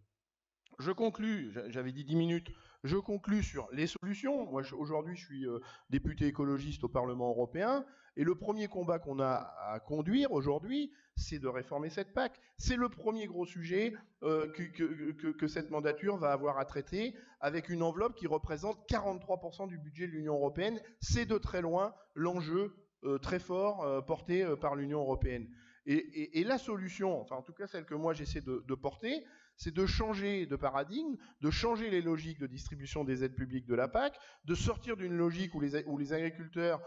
Speaker 3: Je conclus, j'avais dit 10 minutes, je conclus sur les solutions. Moi, aujourd'hui, je suis député écologiste au Parlement européen, et le premier combat qu'on a à conduire aujourd'hui, c'est de réformer cette PAC. C'est le premier gros sujet que cette mandature va avoir à traiter, avec une enveloppe qui représente 43% du budget de l'Union européenne. C'est de très loin l'enjeu très fort porté par l'Union européenne. Et la solution, enfin en tout cas celle que moi j'essaie de porter, c'est de changer de paradigme, de changer les logiques de distribution des aides publiques de la PAC, de sortir d'une logique où les agriculteurs,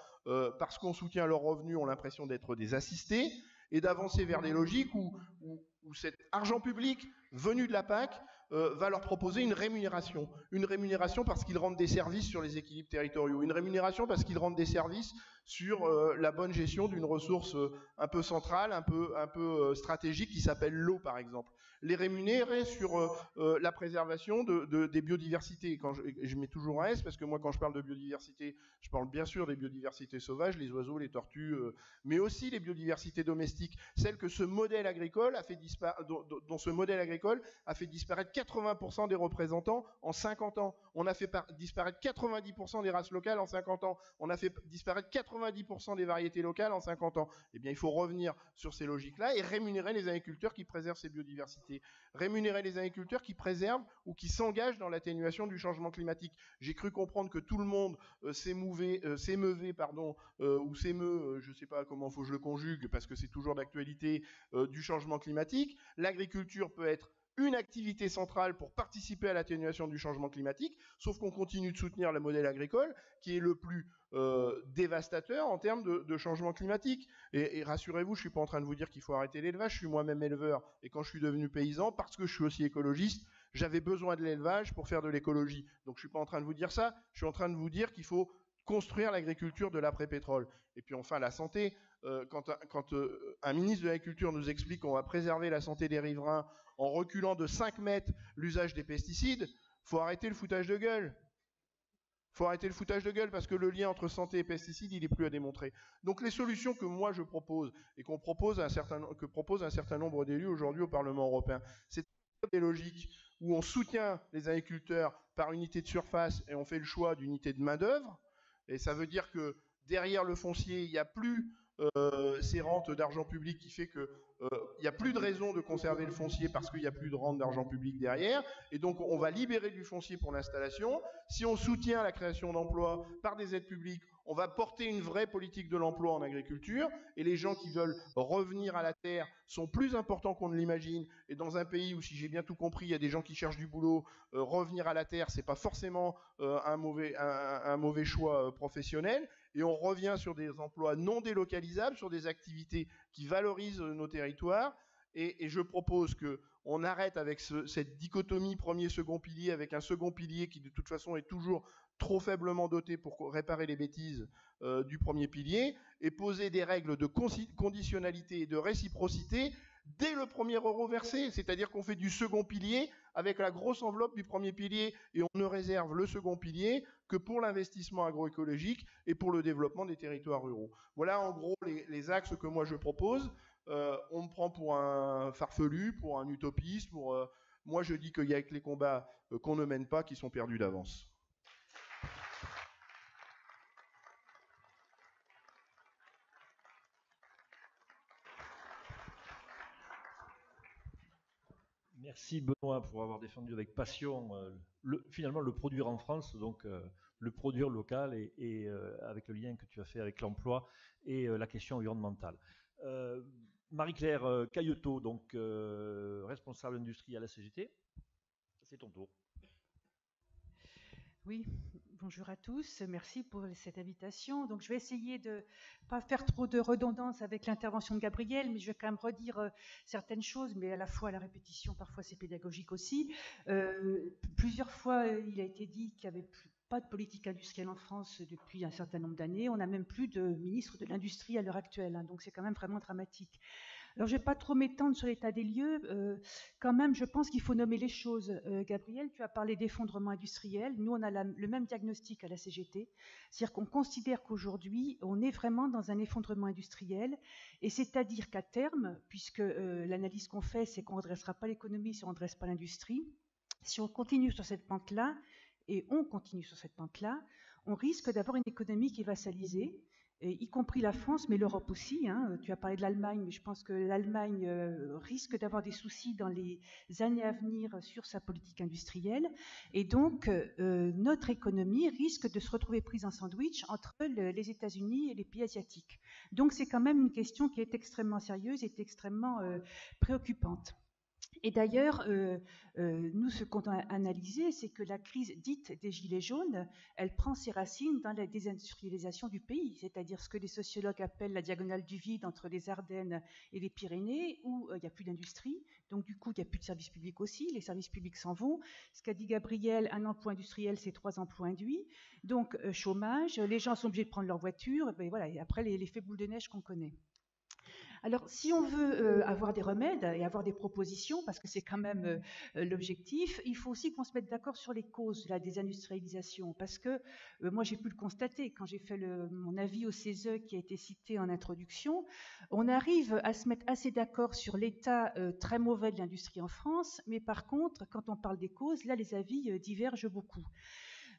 Speaker 3: parce qu'on soutient leurs revenus, ont l'impression d'être des assistés, et d'avancer vers des logiques où cet argent public venu de la PAC va leur proposer une rémunération. Une rémunération parce qu'ils rendent des services sur les équilibres territoriaux. Une rémunération parce qu'ils rendent des services sur la bonne gestion d'une ressource un peu centrale, un peu stratégique qui s'appelle l'eau, par exemple. Les rémunérer sur la préservation des biodiversités. Quand je mets toujours un S parce que moi, quand je parle de biodiversité, je parle bien sûr des biodiversités sauvages, les oiseaux, les tortues, mais aussi les biodiversités domestiques, celles que ce modèle agricole a fait dont ce modèle agricole a fait disparaître 80% des représentants en 50 ans. On a fait disparaître 90% des races locales en 50 ans. On a fait disparaître 90% des variétés locales en 50 ans. Eh bien, il faut revenir sur ces logiques-là et rémunérer les agriculteurs qui préservent ces biodiversités. Rémunérer les agriculteurs qui préservent ou qui s'engagent dans l'atténuation du changement climatique. J'ai cru comprendre que tout le monde s'émeuvait, ou s'émeut, je ne sais pas comment faut que je le conjugue, parce que c'est toujours d'actualité, du changement climatique. L'agriculture peut être une activité centrale pour participer à l'atténuation du changement climatique, sauf qu'on continue de soutenir le modèle agricole qui est le plus dévastateur en termes de changement climatique. Et rassurez-vous, je ne suis pas en train de vous dire qu'il faut arrêter l'élevage, je suis moi-même éleveur, et quand je suis devenu paysan, parce que je suis aussi écologiste, j'avais besoin de l'élevage pour faire de l'écologie. Donc je ne suis pas en train de vous dire ça, je suis en train de vous dire qu'il faut construire l'agriculture de l'après-pétrole. Et puis enfin, la santé, quand un ministre de l'Agriculture nous explique qu'on va préserver la santé des riverains en reculant de 5 mètres l'usage des pesticides, faut arrêter le foutage de gueule. Faut arrêter le foutage de gueule parce que le lien entre santé et pesticides, il n'est plus à démontrer. Donc les solutions que moi je propose et que propose un certain nombre d'élus aujourd'hui au Parlement européen, c'est des logiques où on soutient les agriculteurs par unité de surface et on fait le choix d'unité de main-d'œuvre. Et ça veut dire que derrière le foncier, il n'y a plus ces rentes d'argent public qui fait que il n'y a plus de raison de conserver le foncier parce qu'il n'y a plus de rente d'argent public derrière. Et donc, on va libérer du foncier pour l'installation. Si on soutient la création d'emplois par des aides publiques, on va porter une vraie politique de l'emploi en agriculture. Et les gens qui veulent revenir à la terre sont plus importants qu'on ne l'imagine. Et dans un pays où, si j'ai bien tout compris, il y a des gens qui cherchent du boulot, revenir à la terre, c'est pas forcément un mauvais choix professionnel. Et on revient sur des emplois non délocalisables, sur des activités qui valorisent nos territoires. Et je propose qu'on arrête avec cette dichotomie premier-second pilier, avec un second pilier qui de toute façon est toujours trop faiblement doté pour réparer les bêtises du premier pilier, et poser des règles de conditionnalité et de réciprocité dès le premier euro versé. C'est-à-dire qu'on fait du second pilier avec la grosse enveloppe du premier pilier et on ne réserve le second pilier que pour l'investissement agroécologique et pour le développement des territoires ruraux. Voilà en gros les axes que moi je propose. On me prend pour un farfelu, pour un utopiste. Moi je dis qu'il y a que les combats qu'on ne mène pas qui sont perdus d'avance.
Speaker 2: Merci Benoît pour avoir défendu avec passion finalement le produire en France, donc le produire local et avec le lien que tu as fait avec l'emploi et la question environnementale. Marie-Claire Cailleteau, donc responsable industrie à la CGT, c'est ton tour.
Speaker 4: Oui, bonjour à tous, merci pour cette invitation. Donc je vais essayer de ne pas faire trop de redondance avec l'intervention de Gabriel, mais je vais quand même redire certaines choses, mais à la fois la répétition, parfois c'est pédagogique aussi. Plusieurs fois, il a été dit qu'il n'y avait pas de politique industrielle en France depuis un certain nombre d'années. On n'a même plus de ministre de l'Industrie à l'heure actuelle, hein, donc c'est quand même vraiment dramatique. Alors, je ne vais pas trop m'étendre sur l'état des lieux. Quand même, je pense qu'il faut nommer les choses. Gabriel, tu as parlé d'effondrement industriel. Nous, on a le même diagnostic à la CGT. C'est-à-dire qu'on considère qu'aujourd'hui, on est vraiment dans un effondrement industriel. Et c'est-à-dire qu'à terme, puisque l'analyse qu'on fait, c'est qu'on ne redressera pas l'économie si on ne redresse pas l'industrie, si on continue sur cette pente-là, et on continue sur cette pente-là, on risque d'avoir une économie qui va s'aliser, y compris la France, mais l'Europe aussi. Hein. Tu as parlé de l'Allemagne, mais je pense que l'Allemagne risque d'avoir des soucis dans les années à venir sur sa politique industrielle. Et donc, notre économie risque de se retrouver prise en sandwich entre les États-Unis et les pays asiatiques. Donc, c'est quand même une question qui est extrêmement sérieuse et extrêmement préoccupante. Et d'ailleurs, nous, ce qu'on a analysé, c'est que la crise dite des Gilets jaunes, elle prend ses racines dans la désindustrialisation du pays, c'est-à-dire ce que les sociologues appellent la diagonale du vide entre les Ardennes et les Pyrénées, où il n'y a plus d'industrie, donc du coup, il n'y a plus de services publics aussi, les services publics s'en vont. Ce qu'a dit Gabriel, un emploi industriel, c'est 3 emplois induits, donc chômage, les gens sont obligés de prendre leur voiture, et voilà, et après l'effet boule de neige qu'on connaît. Alors, si on veut avoir des remèdes et avoir des propositions, parce que c'est quand même l'objectif, il faut aussi qu'on se mette d'accord sur les causes de la désindustrialisation. Parce que moi, j'ai pu le constater quand j'ai fait mon avis au CESE qui a été cité en introduction. On arrive à se mettre assez d'accord sur l'état très mauvais de l'industrie en France, mais par contre, quand on parle des causes, là, les avis divergent beaucoup.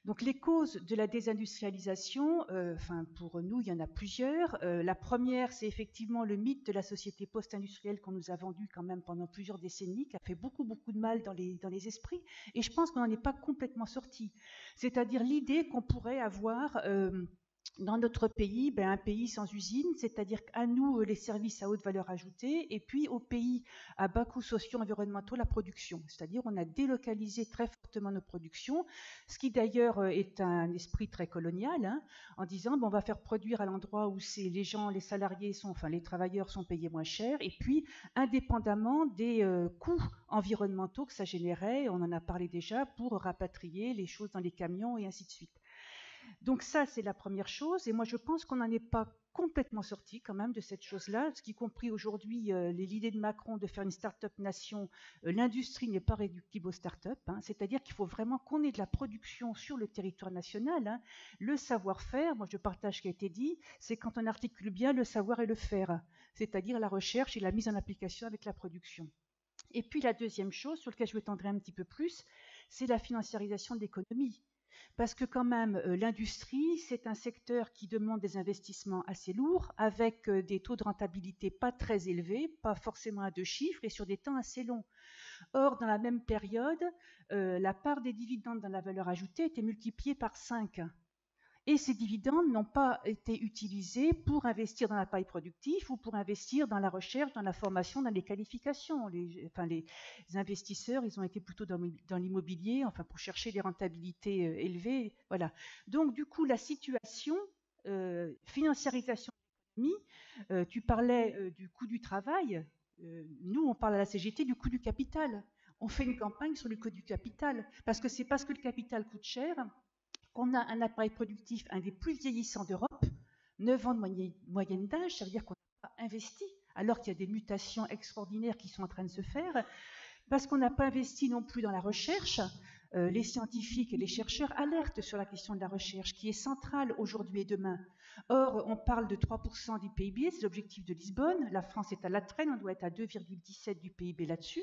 Speaker 4: Donc les causes de la désindustrialisation, pour nous, il y en a plusieurs. La première, c'est effectivement le mythe de la société post-industrielle qu'on nous a vendu quand même pendant plusieurs décennies, qui a fait beaucoup de mal dans les esprits. Et je pense qu'on n'en est pas complètement sorti. C'est-à-dire l'idée qu'on pourrait avoir dans notre pays, un pays sans usine, c'est-à-dire qu'à nous, les services à haute valeur ajoutée, et puis au pays à bas coûts sociaux environnementaux, la production. C'est-à-dire on a délocalisé très fortement nos productions, ce qui d'ailleurs est un esprit très colonial, en disant on va faire produire à l'endroit où les gens, les salariés les travailleurs sont payés moins cher, et puis indépendamment des coûts environnementaux que ça générait, on en a parlé déjà, pour rapatrier les choses dans les camions et ainsi de suite. Donc ça, c'est la première chose. Et moi, je pense qu'on n'en est pas complètement sorti quand même de cette chose-là, ce qui compris aujourd'hui l'idée de Macron de faire une start-up nation. L'industrie n'est pas réductible aux start-up, c'est-à-dire qu'il faut vraiment qu'on ait de la production sur le territoire national. Le savoir-faire, moi je partage ce qui a été dit, c'est quand on articule bien le savoir et le faire, c'est-à-dire la recherche et la mise en application avec la production. Et puis la deuxième chose sur laquelle je m'étendrai un petit peu plus, c'est la financiarisation de l'économie. Parce que quand même, l'industrie, c'est un secteur qui demande des investissements assez lourds, avec des taux de rentabilité pas très élevés, pas forcément à 2 chiffres, et sur des temps assez longs. Or, dans la même période, la part des dividendes dans la valeur ajoutée était multipliée par 5. Et ces dividendes n'ont pas été utilisés pour investir dans l'appareil productif ou pour investir dans la recherche, dans la formation, dans les qualifications. Les investisseurs, ils ont été plutôt dans l'immobilier, pour chercher des rentabilités élevées. Voilà. Donc, du coup, la situation, financiarisation de l'économie, tu parlais du coût du travail. Nous, on parle à la CGT du coût du capital. On fait une campagne sur le coût du capital, parce que c'est parce que le capital coûte cher qu'on a un appareil productif, un des plus vieillissants d'Europe, 9 ans de moyenne d'âge, ça veut dire qu'on n'a pas investi, alors qu'il y a des mutations extraordinaires qui sont en train de se faire, parce qu'on n'a pas investi non plus dans la recherche. Les scientifiques et les chercheurs alertent sur la question de la recherche, qui est centrale aujourd'hui et demain. Or, on parle de 3% du PIB, c'est l'objectif de Lisbonne. La France est à la traîne, on doit être à 2,17 du PIB là-dessus.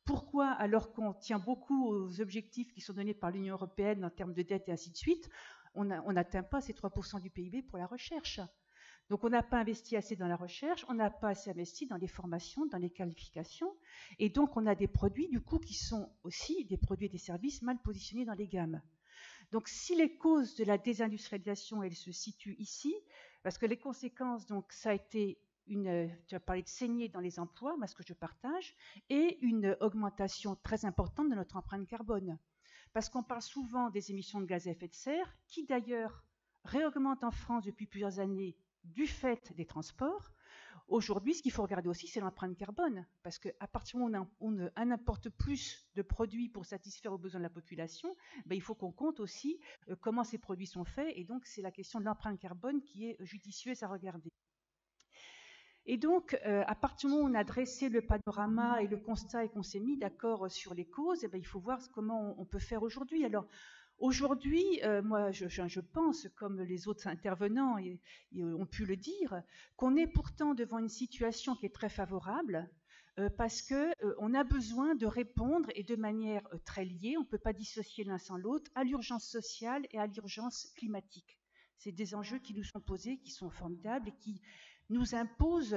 Speaker 4: Pourquoi, alors qu'on tient beaucoup aux objectifs qui sont donnés par l'Union européenne en termes de dette et ainsi de suite, on n'atteint pas ces 3% du PIB pour la recherche? Donc on n'a pas investi assez dans la recherche, on n'a pas assez investi dans les formations, dans les qualifications, et donc on a des produits du coup qui sont aussi des produits et des services mal positionnés dans les gammes. Donc si les causes de la désindustrialisation, elles se situent ici, parce que les conséquences, donc ça a été tu as parlé de saignée dans les emplois, moi ce que je partage, et une augmentation très importante de notre empreinte carbone. Parce qu'on parle souvent des émissions de gaz à effet de serre, qui d'ailleurs réaugmentent en France depuis plusieurs années du fait des transports. Aujourd'hui, ce qu'il faut regarder aussi, c'est l'empreinte carbone, parce qu'à partir du moment où on importe plus de produits pour satisfaire aux besoins de la population, il faut qu'on compte aussi comment ces produits sont faits, et donc c'est la question de l'empreinte carbone qui est judicieuse à regarder. Et donc, à partir du moment où on a dressé le panorama et le constat et qu'on s'est mis d'accord sur les causes, il faut voir comment on peut faire aujourd'hui. Alors, aujourd'hui, moi, je pense, comme les autres intervenants ont pu le dire, qu'on est pourtant devant une situation qui est très favorable, parce qu'on a besoin de répondre, et de manière très liée, on ne peut pas dissocier l'un sans l'autre, à l'urgence sociale et à l'urgence climatique. C'est des enjeux qui nous sont posés, qui sont formidables et qui nous impose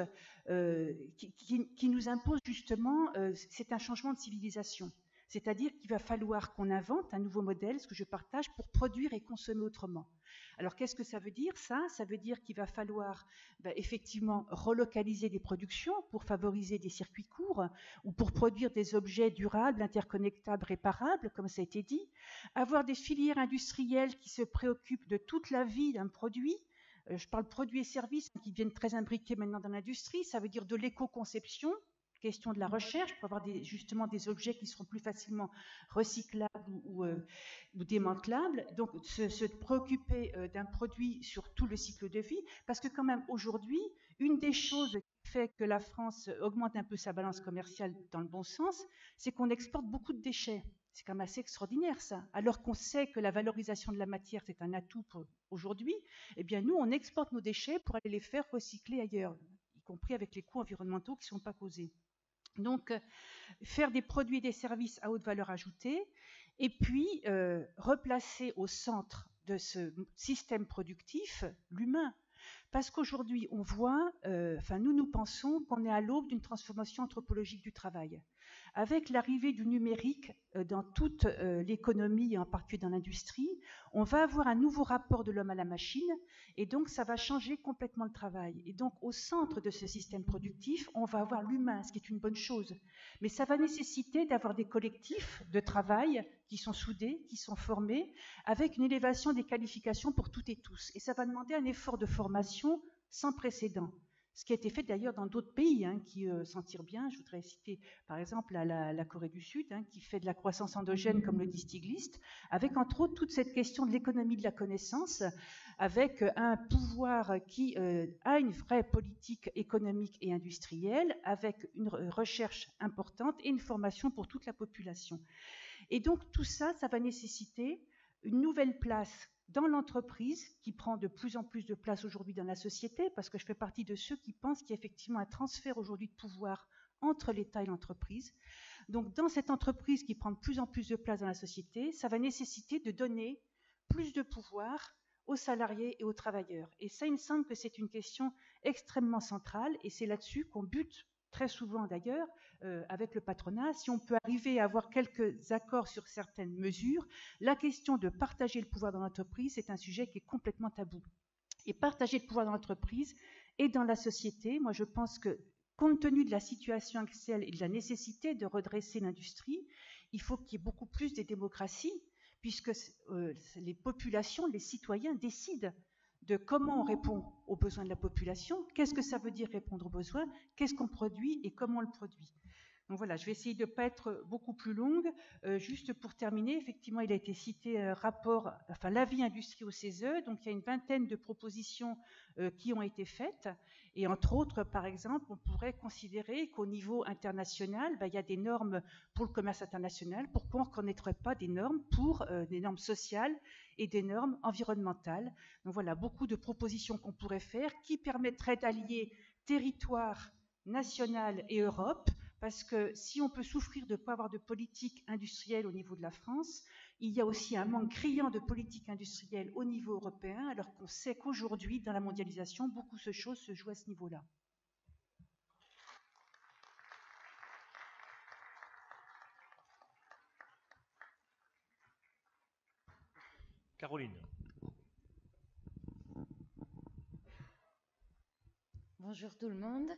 Speaker 4: justement, c'est un changement de civilisation. C'est-à-dire qu'il va falloir qu'on invente un nouveau modèle, ce que je partage, pour produire et consommer autrement. Alors qu'est-ce que ça veut dire ça? Ça veut dire qu'il va falloir effectivement relocaliser des productions pour favoriser des circuits courts ou pour produire des objets durables, interconnectables, réparables, comme ça a été dit. Avoir des filières industrielles qui se préoccupent de toute la vie d'un produit. Je parle produits et services qui deviennent très imbriqués maintenant dans l'industrie. Ça veut dire de l'éco-conception, question de la recherche, pour avoir justement des objets qui seront plus facilement recyclables ou démantelables. Donc, se préoccuper d'un produit sur tout le cycle de vie, parce que quand même, aujourd'hui, une des choses qui fait que la France augmente un peu sa balance commerciale dans le bon sens, c'est qu'on exporte beaucoup de déchets. C'est quand même assez extraordinaire, ça. Alors qu'on sait que la valorisation de la matière, c'est un atout pour aujourd'hui, eh bien, nous, on exporte nos déchets pour aller les faire recycler ailleurs, y compris avec les coûts environnementaux qui ne sont pas causés. Donc, faire des produits et des services à haute valeur ajoutée, et puis replacer au centre de ce système productif l'humain. Parce qu'aujourd'hui, on voit, nous pensons qu'on est à l'aube d'une transformation anthropologique du travail. Avec l'arrivée du numérique dans toute l'économie, et en particulier dans l'industrie, on va avoir un nouveau rapport de l'homme à la machine, et donc ça va changer complètement le travail. Et donc au centre de ce système productif, on va avoir l'humain, ce qui est une bonne chose. Mais ça va nécessiter d'avoir des collectifs de travail qui sont soudés, qui sont formés, avec une élévation des qualifications pour toutes et tous. Et ça va demander un effort de formation sans précédent. Ce qui a été fait d'ailleurs dans d'autres pays qui s'en tirent bien. Je voudrais citer par exemple la Corée du Sud, qui fait de la croissance endogène comme le dit Stiglitz, avec entre autres toute cette question de l'économie de la connaissance, avec un pouvoir qui a une vraie politique économique et industrielle, avec une recherche importante et une formation pour toute la population. Et donc tout ça, ça va nécessiter une nouvelle place dans l'entreprise, qui prend de plus en plus de place aujourd'hui dans la société, parce que je fais partie de ceux qui pensent qu'il y a effectivement un transfert aujourd'hui de pouvoir entre l'État et l'entreprise. Donc dans cette entreprise qui prend de plus en plus de place dans la société, ça va nécessiter de donner plus de pouvoir aux salariés et aux travailleurs. Et ça, il me semble que c'est une question extrêmement centrale, et c'est là-dessus qu'on bute très souvent d'ailleurs, avec le patronat. Si on peut arriver à avoir quelques accords sur certaines mesures, la question de partager le pouvoir dans l'entreprise, c'est un sujet qui est complètement tabou. Et partager le pouvoir dans l'entreprise et dans la société, moi je pense que compte tenu de la situation actuelle et de la nécessité de redresser l'industrie, il faut qu'il y ait beaucoup plus de démocratie, puisque les populations, les citoyens décident de comment on répond aux besoins de la population, qu'est-ce que ça veut dire répondre aux besoins, qu'est-ce qu'on produit et comment on le produit. Donc voilà, je vais essayer de ne pas être beaucoup plus longue. Juste pour terminer, effectivement, il a été cité l'avis industrie au CESE. Donc il y a une vingtaine de propositions qui ont été faites. Et entre autres, par exemple, on pourrait considérer qu'au niveau international, il y a des normes pour le commerce international. Pourquoi on ne reconnaîtrait pas des normes pour des normes sociales et des normes environnementales? Donc voilà, beaucoup de propositions qu'on pourrait faire qui permettraient d'allier territoire national et Europe. Parce que si on peut souffrir de ne pas avoir de politique industrielle au niveau de la France, il y a aussi un manque criant de politique industrielle au niveau européen, alors qu'on sait qu'aujourd'hui, dans la mondialisation, beaucoup de choses se jouent à ce niveau-là.
Speaker 2: Caroline.
Speaker 5: Bonjour tout le monde.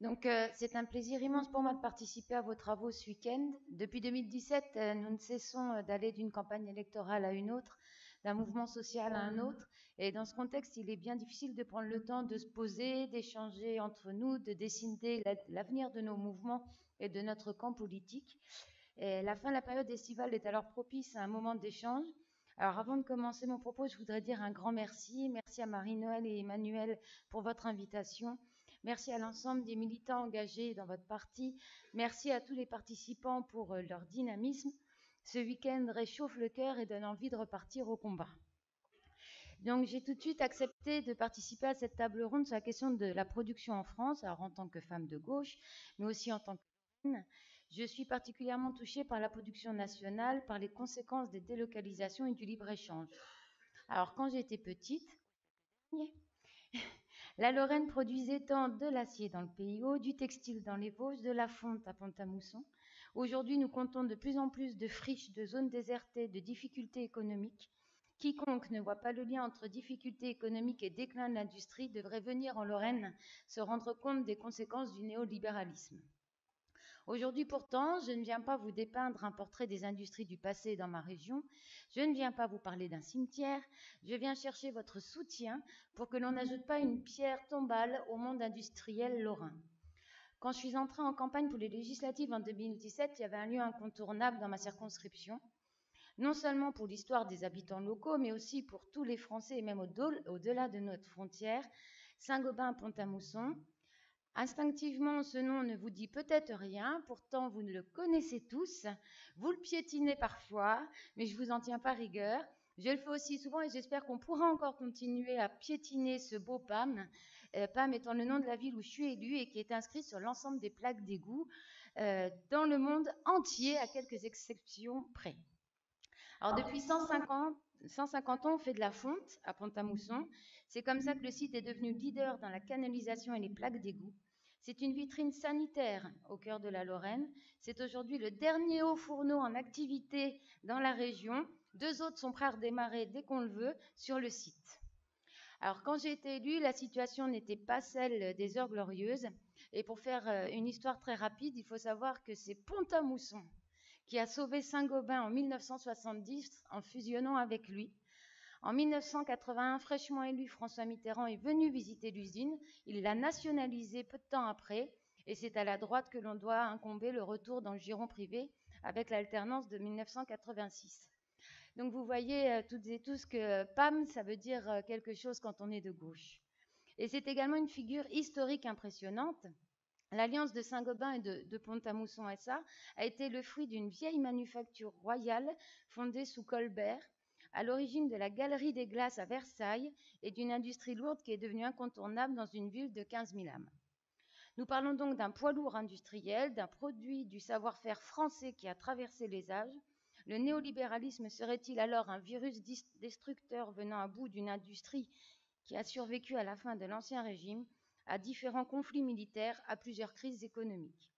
Speaker 5: Donc, c'est un plaisir immense pour moi de participer à vos travaux ce week-end. Depuis 2017, nous ne cessons d'aller d'une campagne électorale à une autre, d'un mouvement social à un autre. Et dans ce contexte, il est bien difficile de prendre le temps de se poser, d'échanger entre nous, de dessiner l'avenir de nos mouvements et de notre camp politique. Et la fin de la période estivale est alors propice à un moment d'échange. Alors, avant de commencer mon propos, je voudrais dire un grand merci. Merci à Marie-Noël et Emmanuel pour votre invitation. Merci à l'ensemble des militants engagés dans votre parti. Merci à tous les participants pour leur dynamisme. Ce week-end réchauffe le cœur et donne envie de repartir au combat. Donc, j'ai tout de suite accepté de participer à cette table ronde sur la question de la production en France, alors en tant que femme de gauche, mais aussi en tant que femme. Je suis particulièrement touchée par la production nationale, par les conséquences des délocalisations et du libre-échange. Alors, quand j'étais petite, la Lorraine produisait tant de l'acier dans le Pays Haut, du textile dans les Vosges, de la fonte à Pont-à-Mousson, Aujourd'hui, nous comptons de plus en plus de friches, de zones désertées, de difficultés économiques. Quiconque ne voit pas le lien entre difficultés économiques et déclin de l'industrie devrait venir en Lorraine se rendre compte des conséquences du néolibéralisme. Aujourd'hui pourtant, je ne viens pas vous dépeindre un portrait des industries du passé dans ma région, je ne viens pas vous parler d'un cimetière, je viens chercher votre soutien pour que l'on n'ajoute pas une pierre tombale au monde industriel lorrain. Quand je suis entrée en campagne pour les législatives en 2017, il y avait un lieu incontournable dans ma circonscription, non seulement pour l'histoire des habitants locaux, mais aussi pour tous les Français et même au-delà de notre frontière, Saint-Gobain-Pont-à-Mousson. Instinctivement, ce nom ne vous dit peut-être rien, pourtant vous le connaissez tous, vous le piétinez parfois, mais je ne vous en tiens pas rigueur. Je le fais aussi souvent et j'espère qu'on pourra encore continuer à piétiner ce beau PAM, PAM étant le nom de la ville où je suis élue et qui est inscrit sur l'ensemble des plaques d'égout dans le monde entier, à quelques exceptions près. Alors depuis 150 ans, on fait de la fonte à Pont-à-Mousson. C'est comme ça que le site est devenu leader dans la canalisation et les plaques d'égout. C'est une vitrine sanitaire au cœur de la Lorraine. C'est aujourd'hui le dernier haut fourneau en activité dans la région. 2 autres sont prêts à redémarrer dès qu'on le veut sur le site. Alors quand j'ai été élue, la situation n'était pas celle des Heures Glorieuses. Et pour faire une histoire très rapide, il faut savoir que c'est Pont-à-Mousson qui a sauvé Saint-Gobain en 1970 en fusionnant avec lui. En 1981, fraîchement élu, François Mitterrand est venu visiter l'usine. Il l'a nationalisée peu de temps après. Et c'est à la droite que l'on doit incomber le retour dans le giron privé avec l'alternance de 1986. Donc vous voyez toutes et tous que PAM, ça veut dire quelque chose quand on est de gauche. Et c'est également une figure historique impressionnante. L'alliance de Saint-Gobain et de Pont-à-Mousson SA a été le fruit d'une vieille manufacture royale fondée sous Colbert, à l'origine de la Galerie des Glaces à Versailles et d'une industrie lourde qui est devenue incontournable dans une ville de 15 000 âmes. Nous parlons donc d'un poids lourd industriel, d'un produit du savoir-faire français qui a traversé les âges. Le néolibéralisme serait-il alors un virus destructeur venant à bout d'une industrie qui a survécu à la fin de l'Ancien Régime, à différents conflits militaires, à plusieurs crises économiques?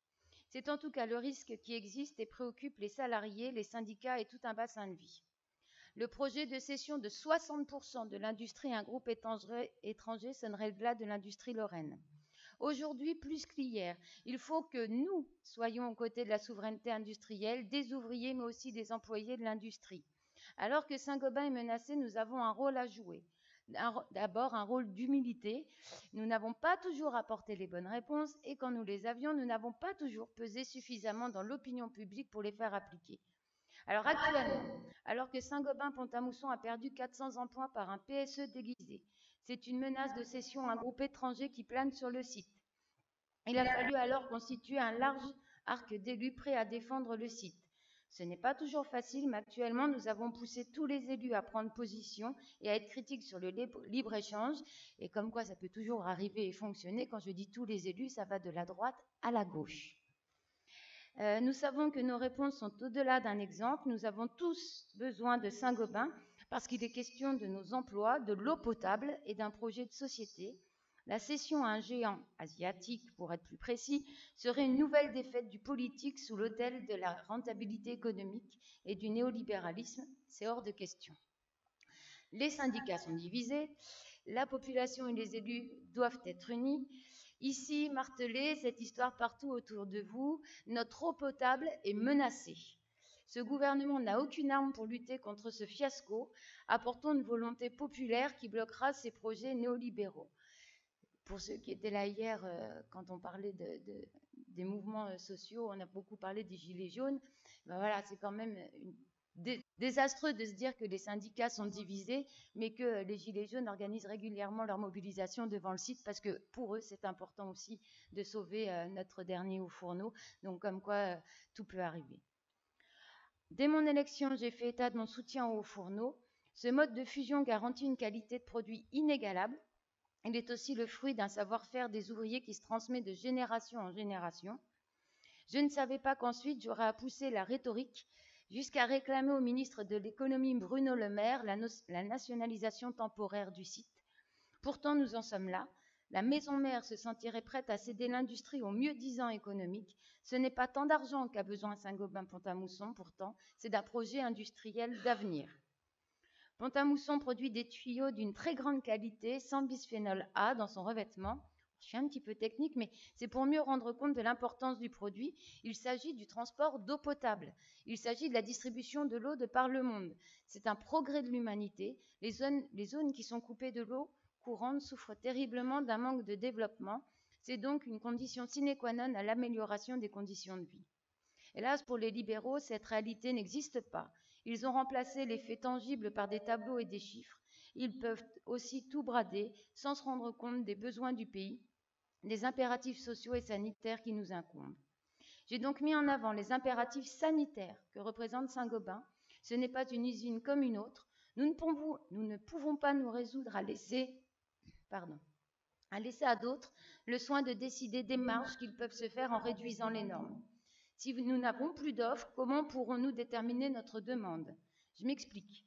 Speaker 5: C'est en tout cas le risque qui existe et préoccupe les salariés, les syndicats et tout un bassin de vie. Le projet de cession de 60% de l'industrie à un groupe étranger sonnerait le glas de l'industrie lorraine. Aujourd'hui, plus qu'hier, il faut que nous soyons aux côtés de la souveraineté industrielle, des ouvriers, mais aussi des employés de l'industrie. Alors que Saint-Gobain est menacé, nous avons un rôle à jouer. D'abord, un rôle d'humilité. Nous n'avons pas toujours apporté les bonnes réponses et quand nous les avions, nous n'avons pas toujours pesé suffisamment dans l'opinion publique pour les faire appliquer. Alors actuellement, alors que Saint-Gobain-Pont-à-Mousson a perdu 400 emplois par un PSE déguisé, c'est une menace de cession à un groupe étranger qui plane sur le site. Il a fallu alors constituer un large arc d'élus prêts à défendre le site. Ce n'est pas toujours facile, mais actuellement, nous avons poussé tous les élus à prendre position et à être critiques sur le libre-échange. Et comme quoi ça peut toujours arriver et fonctionner, quand je dis tous les élus, ça va de la droite à la gauche. Nous savons que nos réponses sont au-delà d'un exemple. Nous avons tous besoin de Saint-Gobain parce qu'il est question de nos emplois, de l'eau potable et d'un projet de société. La cession à un géant asiatique, pour être plus précis, serait une nouvelle défaite du politique sous l'autel de la rentabilité économique et du néolibéralisme. C'est hors de question. Les syndicats sont divisés, la population et les élus doivent être unis. Ici, martelez cette histoire partout autour de vous, notre eau potable est menacée. Ce gouvernement n'a aucune arme pour lutter contre ce fiasco. Apportons une volonté populaire qui bloquera ces projets néolibéraux. Pour ceux qui étaient là hier, quand on parlait des mouvements sociaux, on a beaucoup parlé des gilets jaunes. Ben voilà, c'est quand même désastreux de se dire que les syndicats sont divisés, mais que les gilets jaunes organisent régulièrement leur mobilisation devant le site, parce que pour eux, c'est important aussi de sauver notre dernier haut fourneau. Donc, comme quoi, tout peut arriver. Dès mon élection, j'ai fait état de mon soutien au haut fourneau. Ce mode de fusion garantit une qualité de produit inégalable. Il est aussi le fruit d'un savoir-faire des ouvriers qui se transmet de génération en génération. Je ne savais pas qu'ensuite j'aurais à pousser la rhétorique jusqu'à réclamer au ministre de l'économie Bruno Le Maire la nationalisation temporaire du site. Pourtant, nous en sommes là. la maison mère se sentirait prête à céder l'industrie au mieux-disant économique, ce n'est pas tant d'argent qu'a besoin Saint-Gobain-Pont-à-Mousson, pourtant, c'est d'un projet industriel d'avenir. Pont-à-Mousson produit des tuyaux d'une très grande qualité, sans bisphénol A dans son revêtement. Je suis un petit peu technique, mais c'est pour mieux rendre compte de l'importance du produit. Il s'agit du transport d'eau potable. Il s'agit de la distribution de l'eau de par le monde. C'est un progrès de l'humanité. Les zones qui sont coupées de l'eau courante souffrent terriblement d'un manque de développement. C'est donc une condition sine qua non à l'amélioration des conditions de vie. Hélas, pour les libéraux, cette réalité n'existe pas. Ils ont remplacé les faits tangibles par des tableaux et des chiffres. Ils peuvent aussi tout brader sans se rendre compte des besoins du pays, des impératifs sociaux et sanitaires qui nous incombent. J'ai donc mis en avant les impératifs sanitaires que représente Saint-Gobain. Ce n'est pas une usine comme une autre. Nous ne pouvons pas nous résoudre à laisser à d'autres le soin de décider des marges qu'ils peuvent se faire en réduisant les normes. Si nous n'avons plus d'offres, comment pourrons-nous déterminer notre demande? Je m'explique.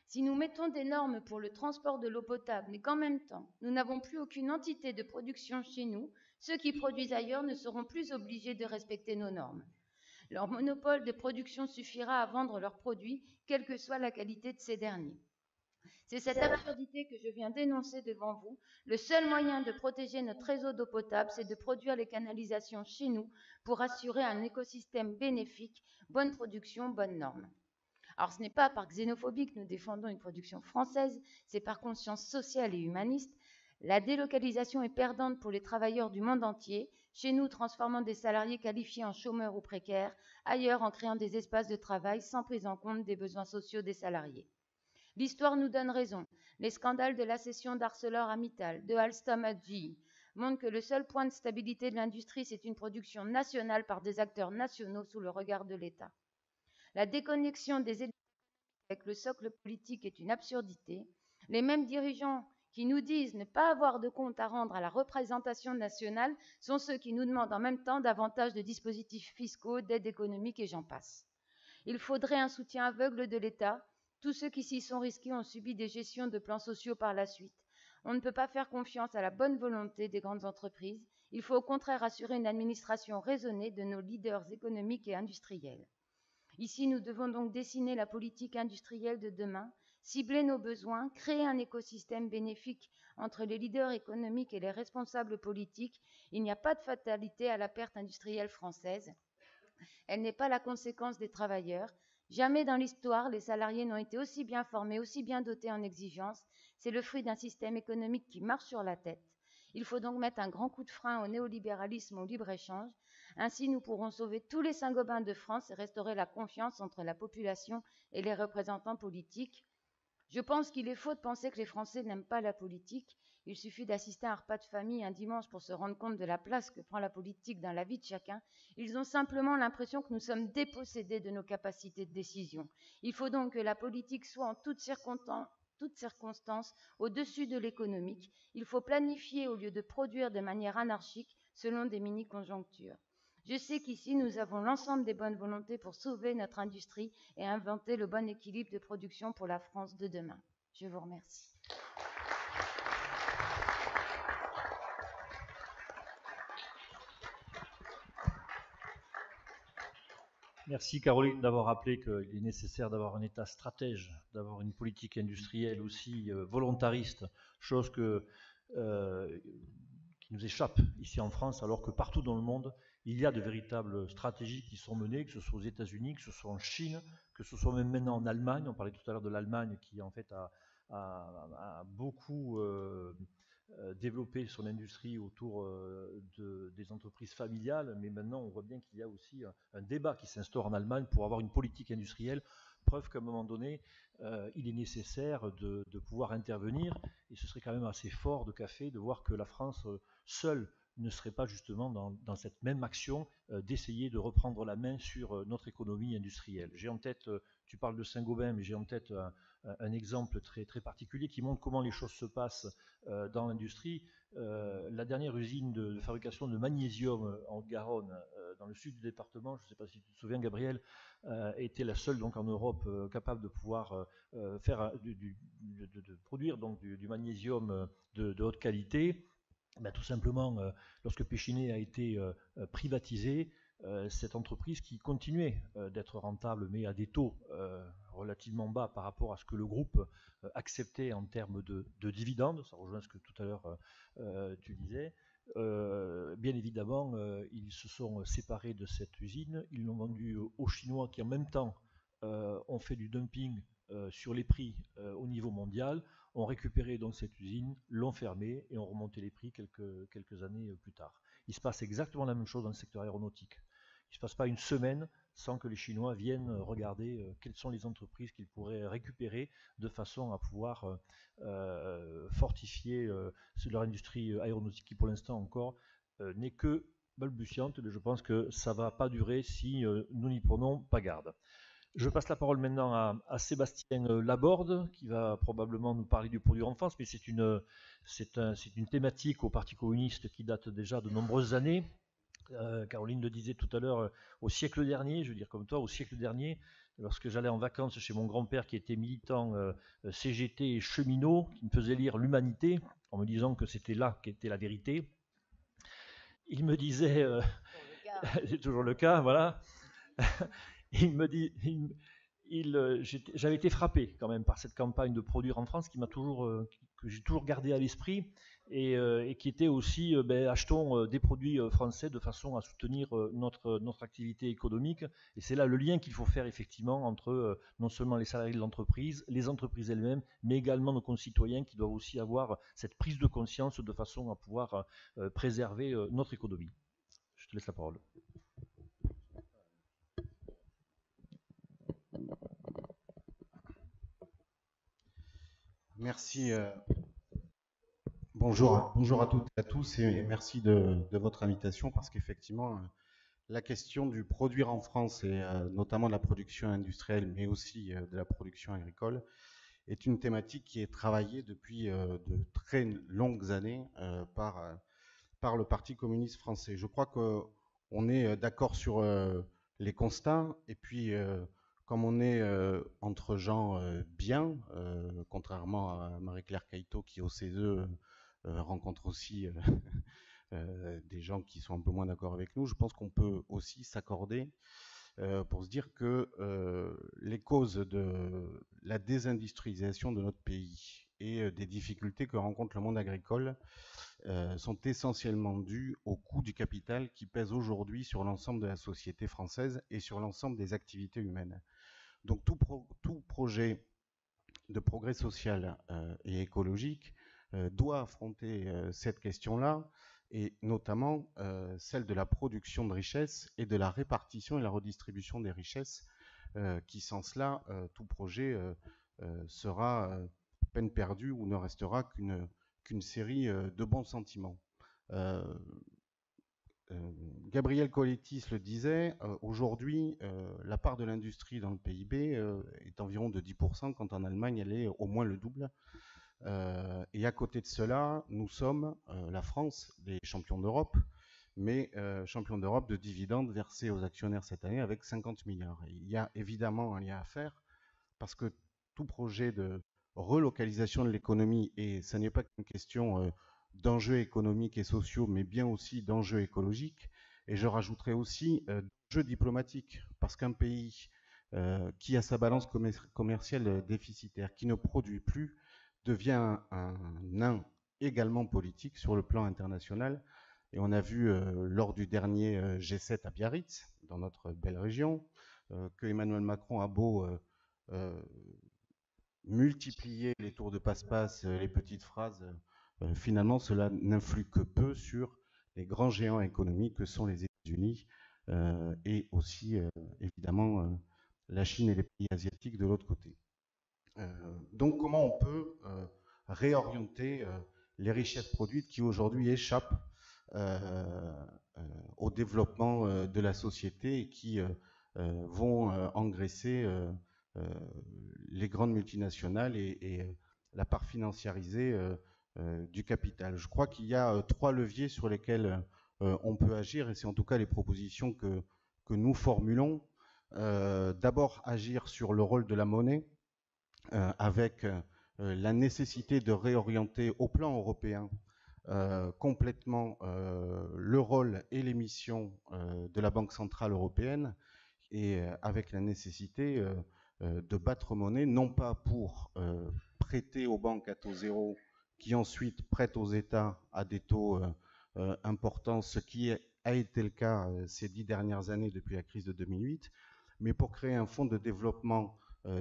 Speaker 5: Si nous mettons des normes pour le transport de l'eau potable, mais qu'en même temps, nous n'avons plus aucune entité de production chez nous, ceux qui produisent ailleurs ne seront plus obligés de respecter nos normes. Leur monopole de production suffira à vendre leurs produits, quelle que soit la qualité de ces derniers. C'est cette absurdité que je viens d'énoncer devant vous. Le seul moyen de protéger notre réseau d'eau potable, c'est de produire les canalisations chez nous pour assurer un écosystème bénéfique, bonne production, bonnes normes. Alors, ce n'est pas par xénophobie que nous défendons une production française, c'est par conscience sociale et humaniste. La délocalisation est perdante pour les travailleurs du monde entier, chez nous transformant des salariés qualifiés en chômeurs ou précaires, ailleurs en créant des espaces de travail sans prise en compte des besoins sociaux des salariés. L'histoire nous donne raison. Les scandales de la cession d'ArcelorMittal, de Alstom à GE, montrent que le seul point de stabilité de l'industrie, c'est une production nationale par des acteurs nationaux sous le regard de l'État. La déconnexion des élites avec le socle politique est une absurdité. Les mêmes dirigeants qui nous disent ne pas avoir de compte à rendre à la représentation nationale sont ceux qui nous demandent en même temps davantage de dispositifs fiscaux, d'aide économique et j'en passe. Il faudrait un soutien aveugle de l'État. Tous ceux qui s'y sont risqués ont subi des gestions de plans sociaux par la suite. On ne peut pas faire confiance à la bonne volonté des grandes entreprises. Il faut au contraire assurer une administration raisonnée de nos leaders économiques et industriels. Ici, nous devons donc dessiner la politique industrielle de demain, cibler nos besoins, créer un écosystème bénéfique entre les leaders économiques et les responsables politiques. Il n'y a pas de fatalité à la perte industrielle française. Elle n'est pas la conséquence des travailleurs. Jamais dans l'histoire, les salariés n'ont été aussi bien formés, aussi bien dotés en exigences. C'est le fruit d'un système économique qui marche sur la tête. Il faut donc mettre un grand coup de frein au néolibéralisme, au libre-échange. Ainsi, nous pourrons sauver tous les Saint-Gobain de France et restaurer la confiance entre la population et les représentants politiques. Je pense qu'il est faux de penser que les Français n'aiment pas la politique. Il suffit d'assister à un repas de famille un dimanche pour se rendre compte de la place que prend la politique dans la vie de chacun. Ils ont simplement l'impression que nous sommes dépossédés de nos capacités de décision. Il faut donc que la politique soit en toutes circonstances au-dessus de l'économique. Il faut planifier au lieu de produire de manière anarchique selon des mini-conjonctures. Je sais qu'ici, nous avons l'ensemble des bonnes volontés pour sauver notre industrie et inventer le bon équilibre de production pour la France de demain. Je vous remercie.
Speaker 2: Merci Caroline d'avoir rappelé qu'il est nécessaire d'avoir un État stratège, d'avoir une politique industrielle aussi volontariste, chose qui nous échappe ici en France, alors que partout dans le monde, il y a de véritables stratégies qui sont menées, que ce soit aux États-Unis, que ce soit en Chine, que ce soit même maintenant en Allemagne. On parlait tout à l'heure de l'Allemagne qui en fait a beaucoup développé son industrie autour des entreprises familiales, mais maintenant on voit bien qu'il y a aussi un débat qui s'instaure en Allemagne pour avoir une politique industrielle, preuve qu'à un moment donné, il est nécessaire de pouvoir intervenir, et ce serait quand même assez fort de café de voir que la France seule ne serait pas justement dans cette même action d'essayer de reprendre la main sur notre économie industrielle. J'ai en tête, tu parles de Saint-Gobain, mais j'ai en tête un exemple très, très particulier qui montre comment les choses se passent dans l'industrie. La dernière usine de fabrication de magnésium en Garonne, dans le sud du département, je ne sais pas si tu te souviens Gabriel, était la seule donc en Europe capable de pouvoir faire de produire donc du magnésium de haute qualité. Tout simplement, lorsque Péchinet a été privatisé, cette entreprise qui continuait d'être rentable, mais à des taux relativement bas par rapport à ce que le groupe acceptait en termes de dividendes, ça rejoint ce que tout à l'heure tu disais, bien évidemment, ils se sont séparés de cette usine, ils l'ont vendue aux Chinois qui en même temps ont fait du dumping sur les prix au niveau mondial, ont récupéré donc cette usine, l'ont fermée et ont remonté les prix quelques années plus tard. Il se passe exactement la même chose dans le secteur aéronautique. Il ne se passe pas une semaine sans que les Chinois viennent regarder quelles sont les entreprises qu'ils pourraient récupérer de façon à pouvoir fortifier leur industrie aéronautique qui pour l'instant encore n'est que balbutiante, mais je pense que ça ne va pas durer si nous n'y prenons pas garde. Je passe la parole maintenant à Sébastien Laborde, qui va probablement nous parler du produire en France, mais c'est une thématique au Parti communiste qui date déjà de nombreuses années. Caroline le disait tout à l'heure, au siècle dernier, je veux dire comme toi, au siècle dernier, lorsque j'allais en vacances chez mon grand-père qui était militant CGT et cheminot, qui me faisait lire l'Humanité, en me disant que c'était là qu'était la vérité, il me disait, c'est toujours le cas, voilà, il me dit, j'avais été frappé quand même par cette campagne de produire en France qui que j'ai toujours gardé à l'esprit et qui était aussi achetons des produits français de façon à soutenir notre activité économique. Et c'est là le lien qu'il faut faire effectivement entre non seulement les salariés de l'entreprise, les entreprises elles-mêmes, mais également nos concitoyens qui doivent aussi avoir cette prise de conscience de façon à pouvoir préserver notre économie. Je te laisse la parole.
Speaker 6: Merci. Bonjour à toutes et à tous et merci de votre invitation parce qu'effectivement, la question du produire en France et notamment de la production industrielle mais aussi de la production agricole est une thématique qui est travaillée depuis de très longues années par le Parti communiste français. Je crois qu'on est d'accord sur les constats et puis comme on est entre gens bien, contrairement à Marie-Claire Caïto qui au CESE rencontre aussi des gens qui sont un peu moins d'accord avec nous, je pense qu'on peut aussi s'accorder pour se dire que les causes de la désindustrialisation de notre pays et des difficultés que rencontre le monde agricole sont essentiellement dues au coût du capital qui pèse aujourd'hui sur l'ensemble de la société française et sur l'ensemble des activités humaines. Donc tout projet de progrès social et écologique doit affronter cette question-là, et notamment celle de la production de richesses et de la répartition et la redistribution des richesses, qui sans cela, tout projet sera peine perdue ou ne restera qu'une série de bons sentiments. Gabriel Colettis le disait, aujourd'hui, la part de l'industrie dans le PIB est environ de 10%, quand en Allemagne, elle est au moins le double. Et à côté de cela, nous sommes, la France, des champions d'Europe, mais champions d'Europe de dividendes versés aux actionnaires cette année avec 50 milliards. Et il y a évidemment un lien à faire, parce que tout projet de relocalisation de l'économie, et ça n'est pas qu'une question d'enjeux économiques et sociaux, mais bien aussi d'enjeux écologiques. Et je rajouterai aussi d'enjeux diplomatiques, parce qu'un pays qui a sa balance commerciale déficitaire, qui ne produit plus, devient un nain également politique sur le plan international. Et on a vu lors du dernier G7 à Biarritz, dans notre belle région, que Emmanuel Macron a beau multiplier les tours de passe-passe, les petites phrases, finalement, cela n'influe que peu sur les grands géants économiques que sont les États-Unis et aussi, évidemment, la Chine et les pays asiatiques de l'autre côté. Donc, comment on peut réorienter les richesses produites qui aujourd'hui échappent au développement de la société et qui vont engraisser les grandes multinationales et la part financiarisée du capital. Je crois qu'il y a 3 leviers sur lesquels on peut agir, et c'est en tout cas les propositions que nous formulons. D'abord, agir sur le rôle de la monnaie, avec la nécessité de réorienter au plan européen complètement le rôle et les missions de la Banque centrale européenne, et avec la nécessité de battre monnaie, non pas pour prêter aux banques à taux zéro, qui ensuite prêtent aux États à des taux importants, ce qui a été le cas ces 10 dernières années depuis la crise de 2008, mais pour créer un fonds de développement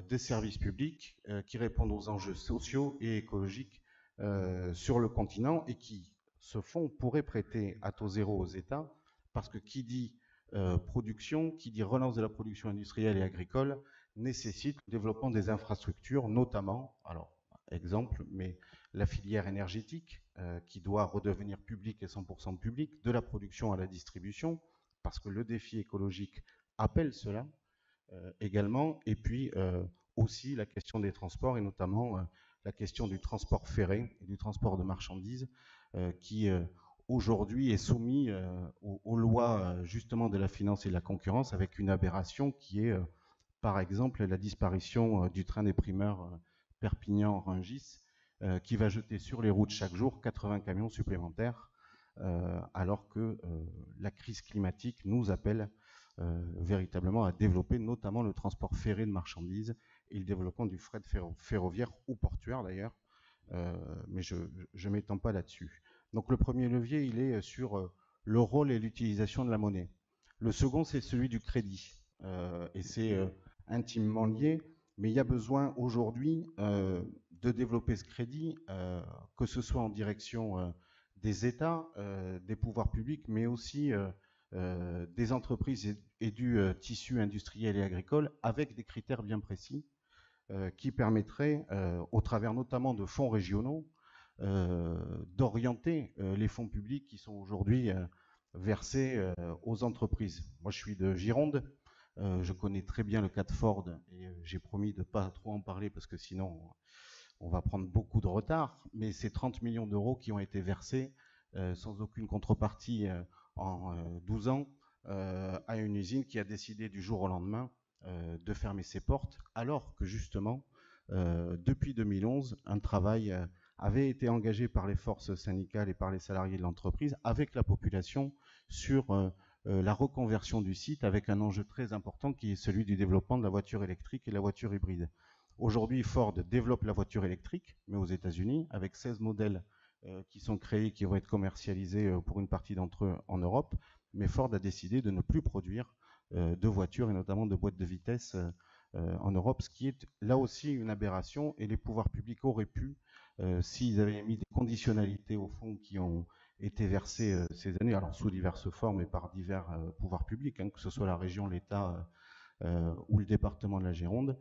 Speaker 6: des services publics qui répondent aux enjeux sociaux et écologiques sur le continent, et qui, ce fonds pourrait prêter à taux zéro aux États, parce que qui dit production, qui dit relance de la production industrielle et agricole, nécessite le développement des infrastructures, notamment, alors exemple, mais la filière énergétique qui doit redevenir publique et 100% publique, de la production à la distribution, parce que le défi écologique appelle cela également, et puis aussi la question des transports, et notamment la question du transport ferré et du transport de marchandises qui aujourd'hui est soumis aux lois justement de la finance et de la concurrence, avec une aberration qui est par exemple la disparition du train des primeurs Perpignan-Rungis qui va jeter sur les routes chaque jour 80 camions supplémentaires alors que la crise climatique nous appelle véritablement à développer notamment le transport ferré de marchandises et le développement du fret ferroviaire ou portuaire d'ailleurs, mais je ne m'étends pas là-dessus. Donc le premier levier, il est sur le rôle et l'utilisation de la monnaie. Le second, c'est celui du crédit, et c'est intimement lié, mais il y a besoin aujourd'hui de développer ce crédit, que ce soit en direction des États, des pouvoirs publics, mais aussi des entreprises et du tissu industriel et agricole, avec des critères bien précis qui permettraient, au travers notamment de fonds régionaux, d'orienter les fonds publics qui sont aujourd'hui versés aux entreprises. Moi, je suis de Gironde, je connais très bien le cas de Ford, et j'ai promis de ne pas trop en parler parce que sinon on va prendre beaucoup de retard, mais c'est 30 millions d'euros qui ont été versés sans aucune contrepartie en 12 ans à une usine qui a décidé du jour au lendemain de fermer ses portes, alors que justement, depuis 2011, un travail avait été engagé par les forces syndicales et par les salariés de l'entreprise avec la population sur la reconversion du site, avec un enjeu très important qui est celui du développement de la voiture électrique et la voiture hybride. Aujourd'hui, Ford développe la voiture électrique, mais aux États-Unis, avec 16 modèles qui sont créés, qui vont être commercialisés pour une partie d'entre eux en Europe, mais Ford a décidé de ne plus produire de voitures et notamment de boîtes de vitesse en Europe, ce qui est là aussi une aberration, et les pouvoirs publics auraient pu, s'ils avaient mis des conditionnalités au fonds qui ont été versés ces années, alors sous diverses formes et par divers pouvoirs publics, hein, que ce soit la région, l'État ou le département de la Gironde,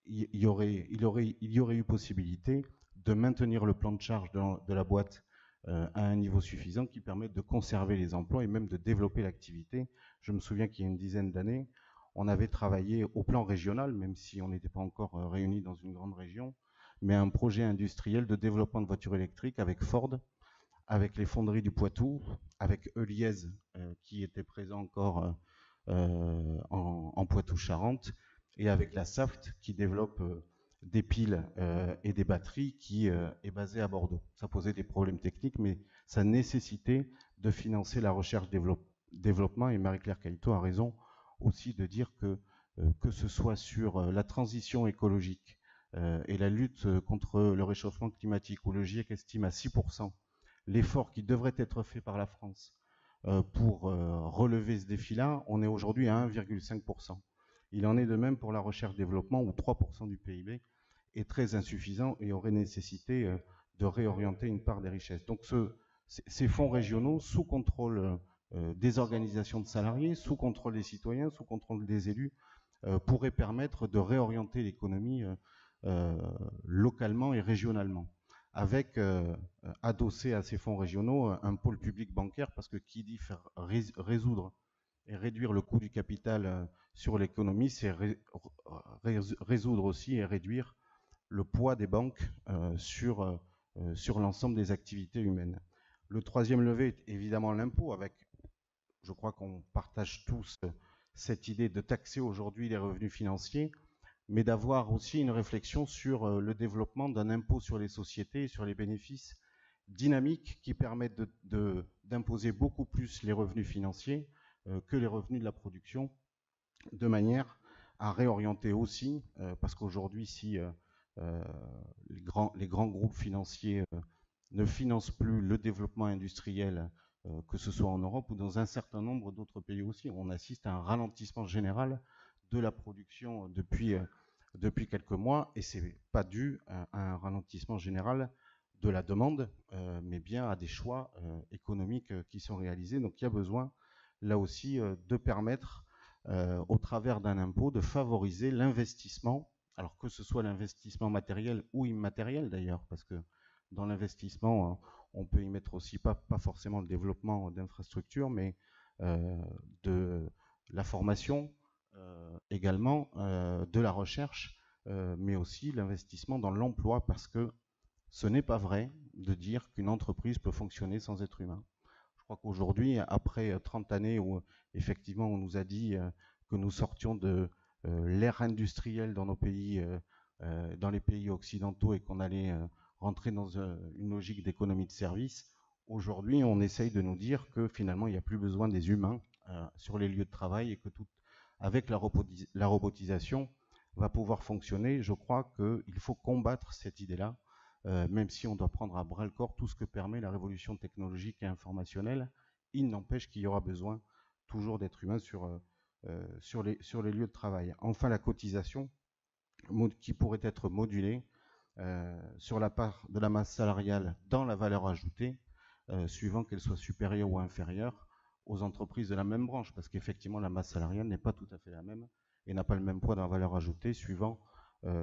Speaker 6: il y aurait eu possibilité de maintenir le plan de charge de la boîte à un niveau suffisant qui permette de conserver les emplois et même de développer l'activité. Je me souviens qu'il y a une dizaine d'années, on avait travaillé au plan régional, même si on n'était pas encore réunis dans une grande région, mais un projet industriel de développement de voitures électriques avec Ford, avec les fonderies du Poitou, avec Eliez qui était présent encore en Poitou-Charentes, et avec la Saft qui développe des piles et des batteries qui est basée à Bordeaux. Ça posait des problèmes techniques, mais ça nécessitait de financer la recherche-développement, et Marie-Claire Cailleteau a raison aussi de dire que ce soit sur la transition écologique et la lutte contre le réchauffement climatique, où le GIEC estime à 6% l'effort qui devrait être fait par la France pour relever ce défi-là, on est aujourd'hui à 1,5%. Il en est de même pour la recherche-développement, où 3% du PIB est très insuffisant et aurait nécessité de réorienter une part des richesses. Donc ces fonds régionaux, sous contrôle des organisations de salariés, sous contrôle des citoyens, sous contrôle des élus, pourraient permettre de réorienter l'économie localement et régionalement, avec adossé à ces fonds régionaux un pôle public bancaire, parce que qui dit faire résoudre et réduire le coût du capital sur l'économie, c'est résoudre aussi et réduire le poids des banques sur l'ensemble des activités humaines. Le troisième levier est évidemment l'impôt, avec, je crois qu'on partage tous cette idée de taxer aujourd'hui les revenus financiers, mais d'avoir aussi une réflexion sur le développement d'un impôt sur les sociétés et sur les bénéfices, dynamiques qui permettent d'imposer beaucoup plus les revenus financiers que les revenus de la production, de manière à réorienter aussi, parce qu'aujourd'hui, si les grands groupes financiers ne financent plus le développement industriel, que ce soit en Europe ou dans un certain nombre d'autres pays aussi, on assiste à un ralentissement général de la production depuis quelques mois, et ce n'est pas dû à un ralentissement général de la demande, mais bien à des choix économiques qui sont réalisés. Donc il y a besoin, là aussi, de permettre, au travers d'un impôt, de favoriser l'investissement, alors que ce soit l'investissement matériel ou immatériel d'ailleurs, parce que dans l'investissement, on peut y mettre aussi pas forcément le développement d'infrastructures, mais de la formation également, de la recherche, mais aussi l'investissement dans l'emploi, parce que ce n'est pas vrai de dire qu'une entreprise peut fonctionner sans être humain. Je crois qu'aujourd'hui, après 30 années où effectivement on nous a dit que nous sortions de l'ère industrielle dans nos pays, dans les pays occidentaux, et qu'on allait rentrer dans une logique d'économie de service, aujourd'hui on essaye de nous dire que finalement il n'y a plus besoin des humains sur les lieux de travail, et que tout, avec la robotisation, va pouvoir fonctionner. Je crois qu'il faut combattre cette idée-là, même si on doit prendre à bras-le-corps tout ce que permet la révolution technologique et informationnelle. Il n'empêche qu'il y aura besoin toujours d'êtres humains sur les lieux de travail. Enfin, la cotisation, qui pourrait être modulée sur la part de la masse salariale dans la valeur ajoutée, suivant qu'elle soit supérieure ou inférieure aux entreprises de la même branche, parce qu'effectivement la masse salariale n'est pas tout à fait la même et n'a pas le même poids dans la valeur ajoutée suivant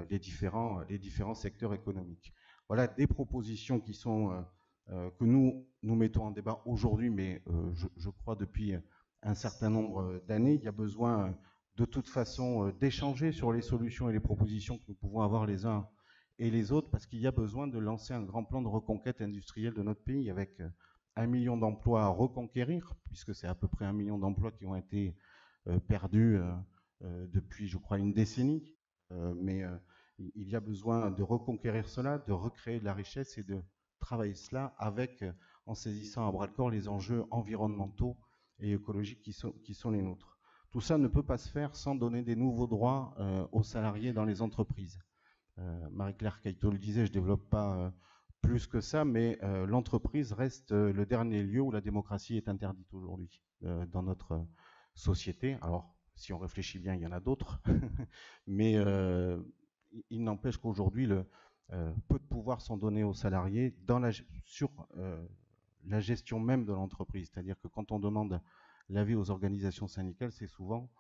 Speaker 6: les différents secteurs économiques. Voilà des propositions qui sont que nous mettons en débat aujourd'hui, mais je crois depuis un certain nombre d'années. Il y a besoin de toute façon d'échanger sur les solutions et les propositions que nous pouvons avoir les uns et les autres, parce qu'il y a besoin de lancer un grand plan de reconquête industrielle de notre pays, avec 1 million d'emplois à reconquérir, puisque c'est à peu près 1 million d'emplois qui ont été perdus depuis, je crois, une décennie. Mais il y a besoin de reconquérir cela, de recréer de la richesse et de travailler cela en saisissant à bras-le-corps les enjeux environnementaux et écologiques qui sont les nôtres. Tout ça ne peut pas se faire sans donner des nouveaux droits aux salariés dans les entreprises. Marie-Claire Cailleteau le disait, je ne développe pas plus que ça, mais l'entreprise reste le dernier lieu où la démocratie est interdite aujourd'hui dans notre société. Alors, si on réfléchit bien, il y en a d'autres, mais il n'empêche qu'aujourd'hui, peu de pouvoirs sont donnés aux salariés sur la gestion même de l'entreprise. C'est-à-dire que quand on demande l'avis aux organisations syndicales, c'est souvent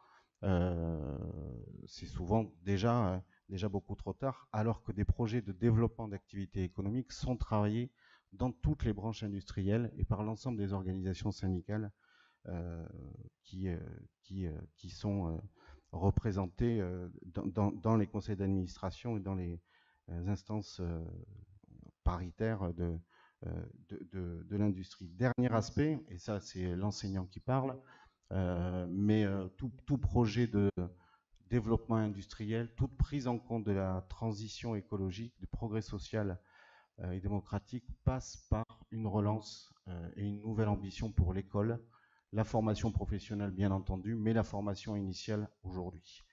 Speaker 6: déjà beaucoup trop tard, alors que des projets de développement d'activités économiques sont travaillés dans toutes les branches industrielles et par l'ensemble des organisations syndicales qui sont représentées dans les conseils d'administration et dans les instances paritaires de l'industrie. Dernier aspect, et ça c'est l'enseignant qui parle, mais tout projet de développement industriel, toute prise en compte de la transition écologique, du progrès social et démocratique passe par une relance et une nouvelle ambition pour l'école, la formation professionnelle bien entendu, mais la formation initiale aujourd'hui.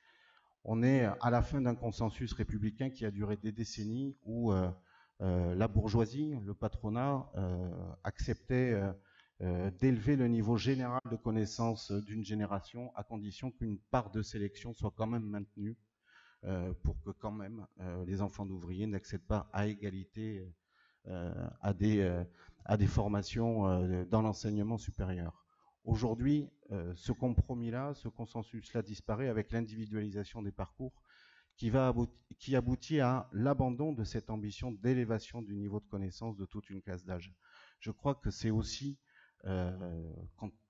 Speaker 6: On est à la fin d'un consensus républicain qui a duré des décennies où la bourgeoisie, le patronat acceptait d'élever le niveau général de connaissance d'une génération à condition qu'une part de sélection soit quand même maintenue pour que quand même les enfants d'ouvriers n'accèdent pas à égalité à des formations dans l'enseignement supérieur. Aujourd'hui, ce compromis-là, ce consensus-là disparaît avec l'individualisation des parcours qui aboutit à l'abandon de cette ambition d'élévation du niveau de connaissance de toute une classe d'âge. Je crois que c'est aussi,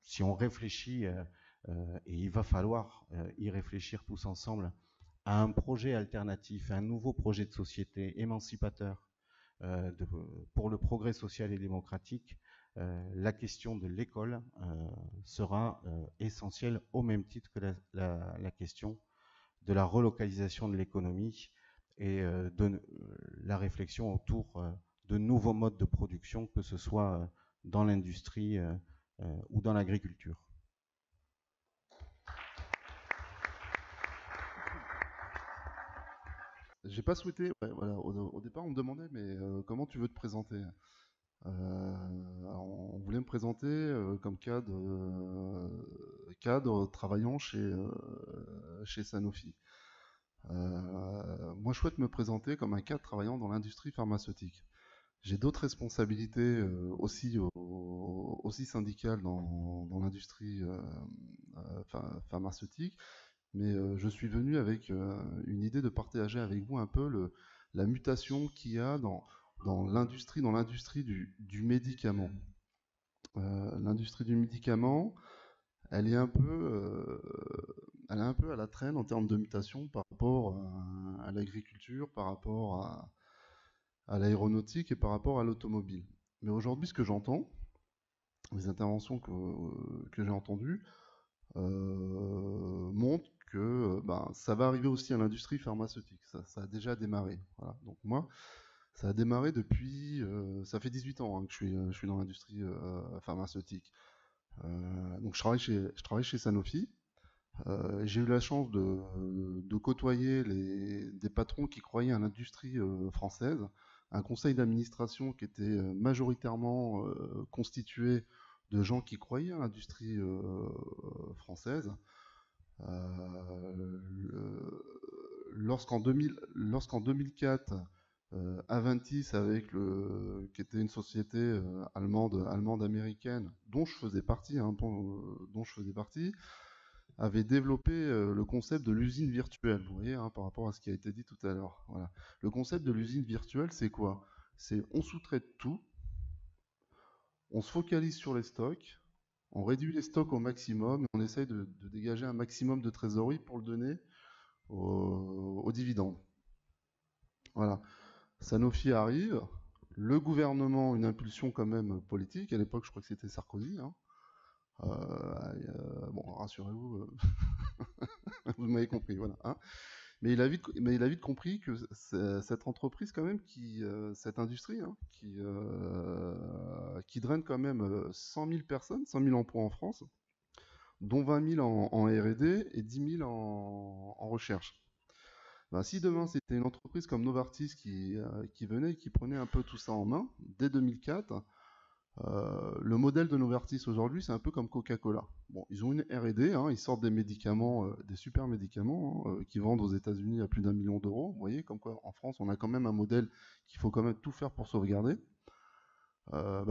Speaker 6: si on réfléchit, et il va falloir y réfléchir tous ensemble, à un projet alternatif, à un nouveau projet de société émancipateur pour le progrès social et démocratique, la question de l'école sera essentielle au même titre que la question de la relocalisation de l'économie et de la réflexion autour de nouveaux modes de production, que ce soit dans l'industrie ou dans l'agriculture.
Speaker 7: J'ai pas souhaité. Ouais, voilà, au départ, on me demandait, mais comment tu veux te présenter? Alors, on voulait me présenter comme cadre travaillant chez Sanofi. Moi, je souhaite me présenter comme un cadre travaillant dans l'industrie pharmaceutique. J'ai d'autres responsabilités aussi syndicales dans l'industrie pharmaceutique, mais je suis venu avec une idée de partager avec vous un peu la mutation qu'il y a dans l'industrie du médicament. L'industrie du médicament, elle est un peu à la traîne en termes de mutation par rapport à l'agriculture, par rapport à l'aéronautique et par rapport à l'automobile. Mais aujourd'hui, ce que j'entends, les interventions que j'ai entendues, montrent que ça va arriver aussi à l'industrie pharmaceutique. Ça a déjà démarré. Voilà. Donc moi, ça a démarré depuis... ça fait 18 ans hein, que je suis dans l'industrie pharmaceutique. Donc je travaille chez Sanofi. J'ai eu la chance de côtoyer des patrons qui croyaient à l'industrie française, un conseil d'administration qui était majoritairement constitué de gens qui croyaient à l'industrie française. Lorsqu'en 2004, Aventis, qui était une société allemande-américaine, dont je faisais partie, avait développé le concept de l'usine virtuelle, vous voyez, par rapport à ce qui a été dit tout à l'heure. Voilà. Le concept de l'usine virtuelle, c'est quoi? C'est on sous-traite tout, on se focalise sur les stocks, on réduit les stocks au maximum, et on essaye de dégager un maximum de trésorerie pour le donner aux dividendes. Voilà. Sanofi arrive, le gouvernement, une impulsion quand même politique, à l'époque je crois que c'était Sarkozy, bon, rassurez-vous, vous m'avez compris, voilà. Hein. Mais il a vite compris que cette entreprise, quand même, cette industrie, hein, qui draine quand même 100 000 personnes, 100 000 emplois en France, dont 20 000 en R&D et 10 000 en recherche. Si demain c'était une entreprise comme Novartis qui venait et qui prenait un peu tout ça en main, dès 2004, le modèle de Novartis aujourd'hui, c'est un peu comme Coca-Cola. Bon, ils ont une R&D, hein, ils sortent des médicaments, des super médicaments, qui vendent aux États-Unis à plus d'1 million d'euros. Vous voyez, comme quoi en France, on a quand même un modèle qu'il faut quand même tout faire pour sauvegarder.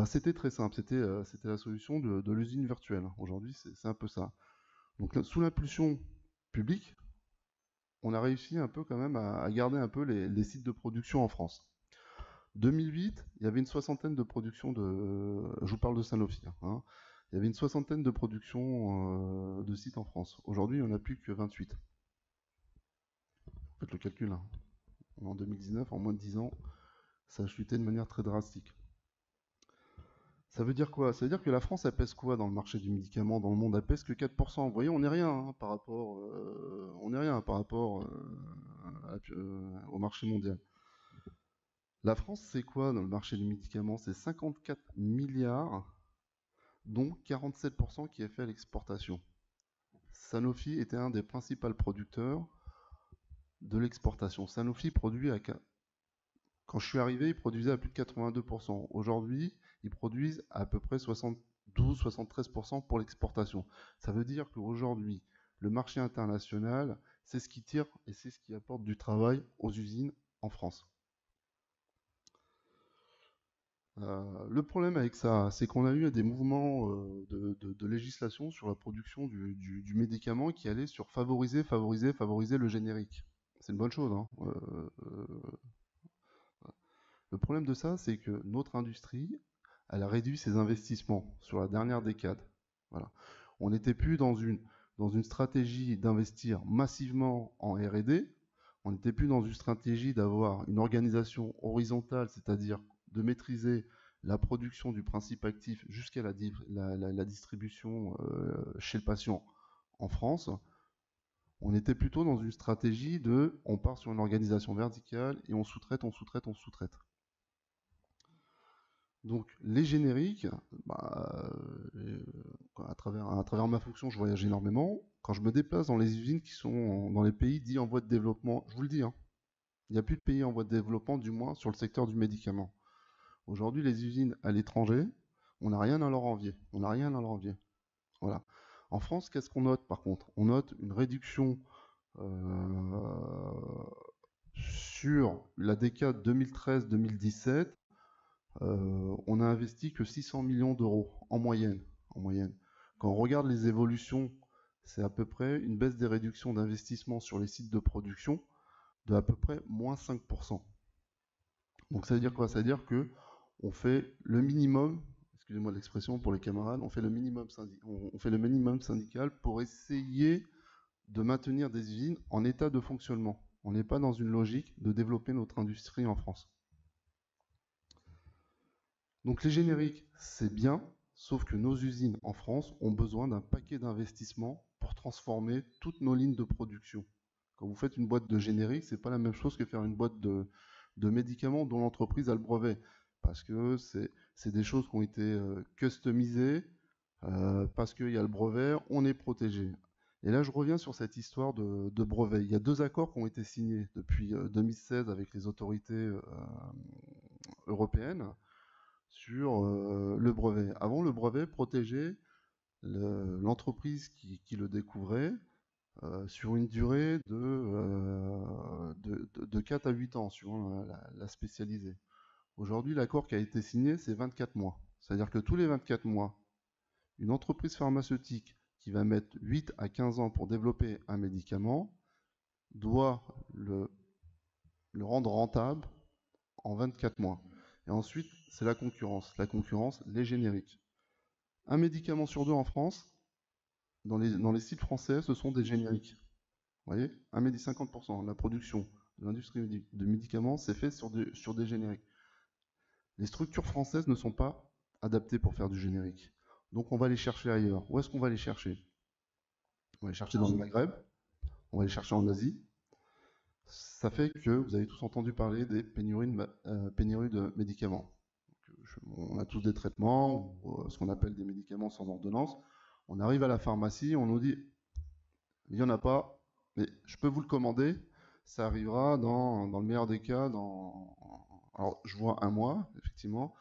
Speaker 7: C'était très simple, c'était la solution de l'usine virtuelle. Aujourd'hui, c'est un peu ça. Donc, sous l'impulsion publique, on a réussi un peu quand même à garder un peu les sites de production en France. 2008, il y avait une soixantaine de productions je vous parle de Sanofi, hein. Il y avait une soixantaine de productions de sites en France. Aujourd'hui, il n'y en a plus que 28. Faites le calcul. Hein. En 2019, en moins de 10 ans, ça a chuté de manière très drastique. Ça veut dire quoi? Ça veut dire que la France, elle pèse quoi dans le marché du médicament, dans le monde? Elle pèse que 4%. Vous voyez, on n'est rien hein, par rapport, au marché mondial. La France, c'est quoi dans le marché du médicament? C'est 54 milliards, dont 47% qui est fait à l'exportation. Sanofi était un des principaux producteurs de l'exportation. Sanofi produit quand je suis arrivé, ils produisaient à plus de 82%. Aujourd'hui, ils produisent à peu près 72-73% pour l'exportation. Ça veut dire qu'aujourd'hui, le marché international, c'est ce qui tire et c'est ce qui apporte du travail aux usines en France. Le problème avec ça, c'est qu'on a eu des mouvements de législation sur la production du médicament qui allaient sur favoriser le générique. C'est une bonne chose. Hein. Le problème de ça, c'est que notre industrie, elle a réduit ses investissements sur la dernière décade. Voilà. On n'était plus dans une stratégie d'investir massivement en R&D. On n'était plus dans une stratégie d'avoir une organisation horizontale, c'est-à-dire de maîtriser la production du principe actif jusqu'à la distribution chez le patient en France. On était plutôt dans une stratégie on part sur une organisation verticale et on sous-traite. Donc les génériques, à travers ma fonction, je voyage énormément. Quand je me déplace dans les usines qui sont dans les pays dits en voie de développement, je vous le dis, hein, il n'y a plus de pays en voie de développement, du moins sur le secteur du médicament. Aujourd'hui, les usines à l'étranger, on n'a rien à leur envier. On n'a rien à leur envier. Voilà. En France, qu'est-ce qu'on note par contre? On note une réduction sur la décade 2013-2017. On a investi que 600 millions d'euros en moyenne. Quand on regarde les évolutions, c'est à peu près une baisse des réductions d'investissement sur les sites de production de à peu près moins 5%. Donc ça veut dire quoi? Ça veut dire que on fait le minimum, excusez-moi l'expression pour les camarades, on fait le minimum syndical pour essayer de maintenir des usines en état de fonctionnement. On n'est pas dans une logique de développer notre industrie en France. Donc les génériques, c'est bien, sauf que nos usines en France ont besoin d'un paquet d'investissements pour transformer toutes nos lignes de production. Quand vous faites une boîte de générique, c'est pas la même chose que faire une boîte de médicaments dont l'entreprise a le brevet. Parce que c'est des choses qui ont été customisées, parce qu'il y a le brevet, on est protégé. Et là, je reviens sur cette histoire de brevet. Il y a 2 accords qui ont été signés depuis 2016 avec les autorités européennes sur le brevet. Avant, le brevet protégeait l'entreprise qui le découvrait sur une durée de 4 à 8 ans, suivant la spécialisée. Aujourd'hui, l'accord qui a été signé, c'est 24 mois. C'est-à-dire que tous les 24 mois, une entreprise pharmaceutique qui va mettre 8 à 15 ans pour développer un médicament doit le rendre rentable en 24 mois. Et ensuite, c'est la concurrence. La concurrence, les génériques. Un médicament sur 2 en France, dans les sites français, ce sont des génériques. Vous voyez, 50% de la production de l'industrie de médicaments, c'est fait sur des génériques. Les structures françaises ne sont pas adaptées pour faire du générique. Donc on va les chercher ailleurs. Où est-ce qu'on va les chercher? On va les chercher dans le Maghreb, on va les chercher en Asie. Ça fait que vous avez tous entendu parler des pénuries de médicaments. On a tous des traitements, ou ce qu'on appelle des médicaments sans ordonnance. On arrive à la pharmacie, on nous dit, il n'y en a pas, mais je peux vous le commander, ça arrivera dans le meilleur des cas, alors je vois 1 mois, effectivement,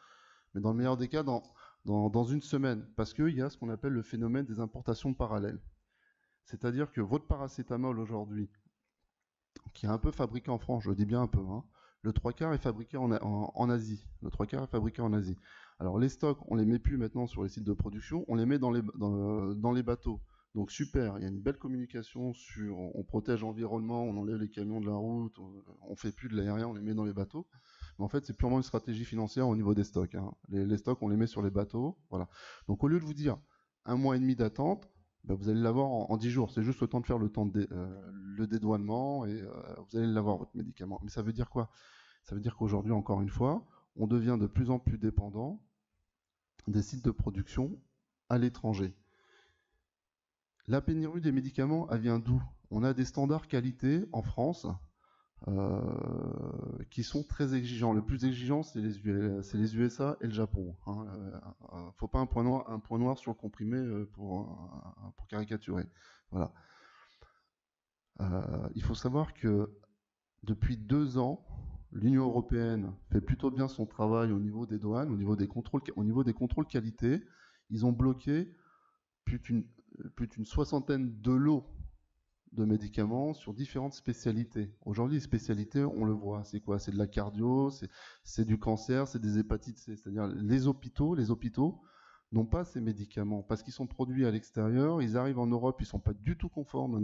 Speaker 7: mais dans le meilleur des cas, dans une semaine, parce qu'il y a ce qu'on appelle le phénomène des importations parallèles. C'est-à-dire que votre paracétamol aujourd'hui, qui est un peu fabriqué en France, je dis bien un peu, hein, le 3/4 est fabriqué en Asie. Le 3/4 est fabriqué en Asie. Alors les stocks, on les met plus maintenant sur les sites de production, on les met dans les bateaux. Donc super, il y a une belle communication sur on protège l'environnement, on enlève les camions de la route, on fait plus de l'aérien, on les met dans les bateaux. Mais en fait, c'est purement une stratégie financière au niveau des stocks. Hein. Les stocks, on les met sur les bateaux. Voilà. Donc au lieu de vous dire 1 mois et demi d'attente, ben, vous allez l'avoir en 10 jours. C'est juste le temps de faire le dédouanement et vous allez l'avoir, votre médicament. Mais ça veut dire quoi? Ça veut dire qu'aujourd'hui, encore une fois, on devient de plus en plus dépendant des sites de production à l'étranger. La pénurie des médicaments, elle vient d'où? On a des standards qualité en France qui sont très exigeants. Le plus exigeant, c'est les USA et le Japon. Hein. Faut pas un point noir sur le comprimé pour caricaturer. Voilà. Il faut savoir que depuis 2 ans, l'Union européenne fait plutôt bien son travail au niveau des douanes, au niveau des contrôles qualité. Ils ont bloqué plus d'une 60aine de lots de médicaments sur différentes spécialités. Aujourd'hui, les spécialités, on le voit, c'est quoi? C'est de la cardio, c'est du cancer, c'est des hépatites C. C'est-à-dire les hôpitaux n'ont pas ces médicaments parce qu'ils sont produits à l'extérieur, ils arrivent en Europe, ils ne sont pas du tout conformes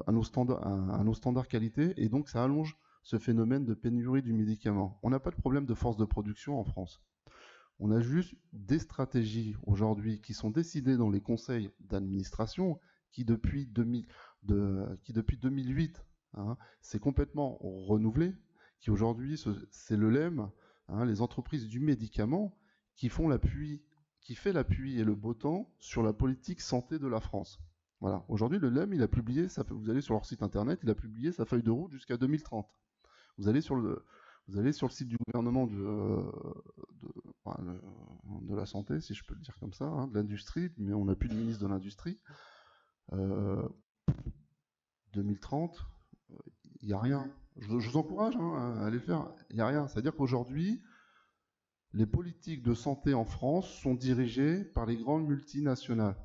Speaker 7: à nos standards qualité, et donc ça allonge ce phénomène de pénurie du médicament. On n'a pas de problème de force de production en France. On a juste des stratégies aujourd'hui qui sont décidées dans les conseils d'administration qui depuis 2008 hein, s'est complètement renouvelé, qui aujourd'hui c'est le LEM, hein, les entreprises du médicament qui fait l'appui et le beau temps sur la politique santé de la France. Voilà. Aujourd'hui, le LEM, il a publié, vous allez sur leur site internet, il a publié sa feuille de route jusqu'à 2030. Vous allez sur Vous allez sur le site du gouvernement de la santé, si je peux le dire comme ça, hein, de l'industrie, mais on n'a plus de ministre de l'industrie. 2030, il n'y a rien. Je vous encourage à aller le faire. Il n'y a rien. C'est-à-dire qu'aujourd'hui, les politiques de santé en France sont dirigées par les grandes multinationales.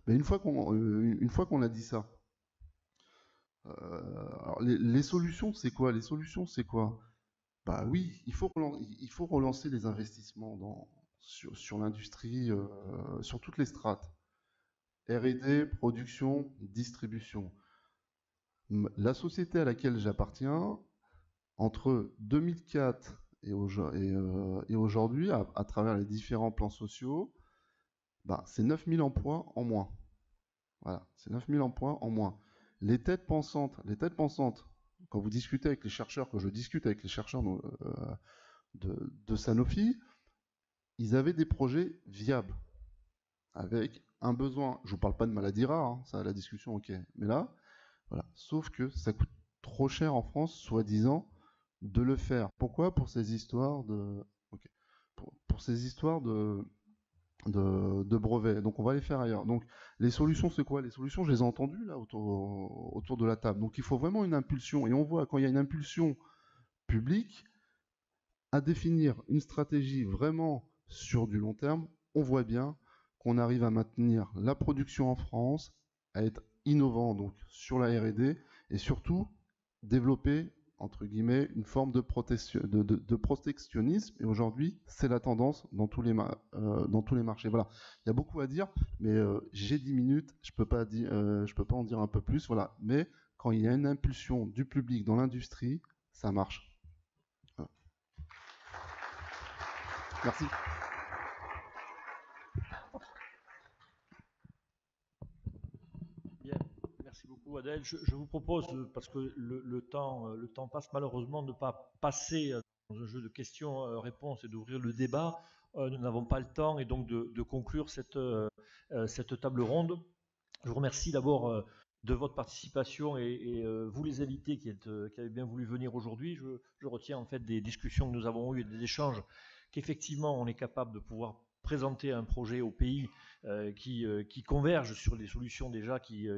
Speaker 7: Mais une fois qu'on a dit ça, alors les solutions, c'est quoi? Les solutions, c'est quoi? Bah oui, il faut relancer les investissements sur l'industrie, sur toutes les strates. R&D, production, distribution. La société à laquelle j'appartiens, entre 2004 et aujourd'hui, à travers les différents plans sociaux, bah, c'est 9000 emplois en moins. Voilà, c'est 9000 emplois en moins. Les têtes pensantes, quand vous discutez avec les chercheurs, quand je discute avec les chercheurs de Sanofi, ils avaient des projets viables, avec un besoin. Je ne vous parle pas de maladies rares, hein, ça, la discussion, ok. Mais là, voilà. Sauf que ça coûte trop cher en France, soi-disant, de le faire. Pourquoi? Pour ces histoires de... Okay. Pour ces histoires de brevets. Donc on va les faire ailleurs. Donc les solutions, c'est quoi? Les solutions, je les ai entendues là autour de la table. Donc il faut vraiment une impulsion. Et on voit quand il y a une impulsion publique à définir une stratégie vraiment sur du long terme, on voit bien qu'on arrive à maintenir la production en France, à être innovant donc sur la R&D et surtout développer entre guillemets une forme de protectionnisme. Et aujourd'hui, c'est la tendance dans tous les marchés. Voilà, il y a beaucoup à dire, mais j'ai 10 minutes, je peux pas en dire un peu plus. Voilà, mais quand il y a une impulsion du public dans l'industrie, ça marche. Voilà. Merci.
Speaker 2: Bien, merci beaucoup Adèle. Je vous propose, parce que le temps passe malheureusement, de ne pas passer dans un jeu de questions-réponses et d'ouvrir le débat. Nous n'avons pas le temps et donc de conclure cette table ronde. Je vous remercie d'abord de votre participation et vous les invités qui avez bien voulu venir aujourd'hui. Je retiens en fait des discussions que nous avons eues et des échanges qu'effectivement on est capable de pouvoir présenter un projet au pays qui converge sur les solutions déjà qui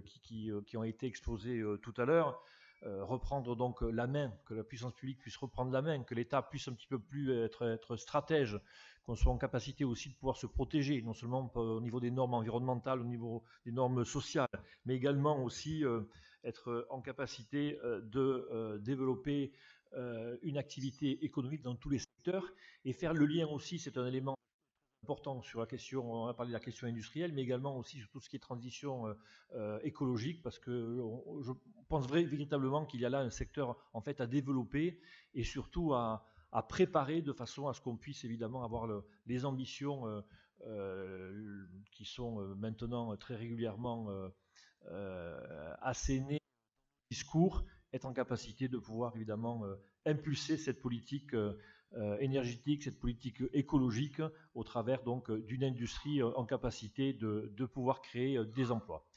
Speaker 2: ont été exposées tout à l'heure. Reprendre donc la main, que la puissance publique puisse reprendre la main, que l'État puisse un petit peu plus être stratège, qu'on soit en capacité aussi de pouvoir se protéger, non seulement au niveau des normes environnementales, au niveau des normes sociales, mais également aussi être en capacité de développer une activité économique dans tous les secteurs et faire le lien aussi, c'est un élément important sur la question, on a parlé de la question industrielle, mais également aussi sur tout ce qui est transition écologique, parce que je pense véritablement qu'il y a là un secteur en fait à développer et surtout à préparer de façon à ce qu'on puisse évidemment avoir les ambitions qui sont maintenant très régulièrement assénées au discours, être en capacité de pouvoir évidemment impulser cette politique énergétique, cette politique écologique au travers donc d'une industrie en capacité de pouvoir créer des emplois.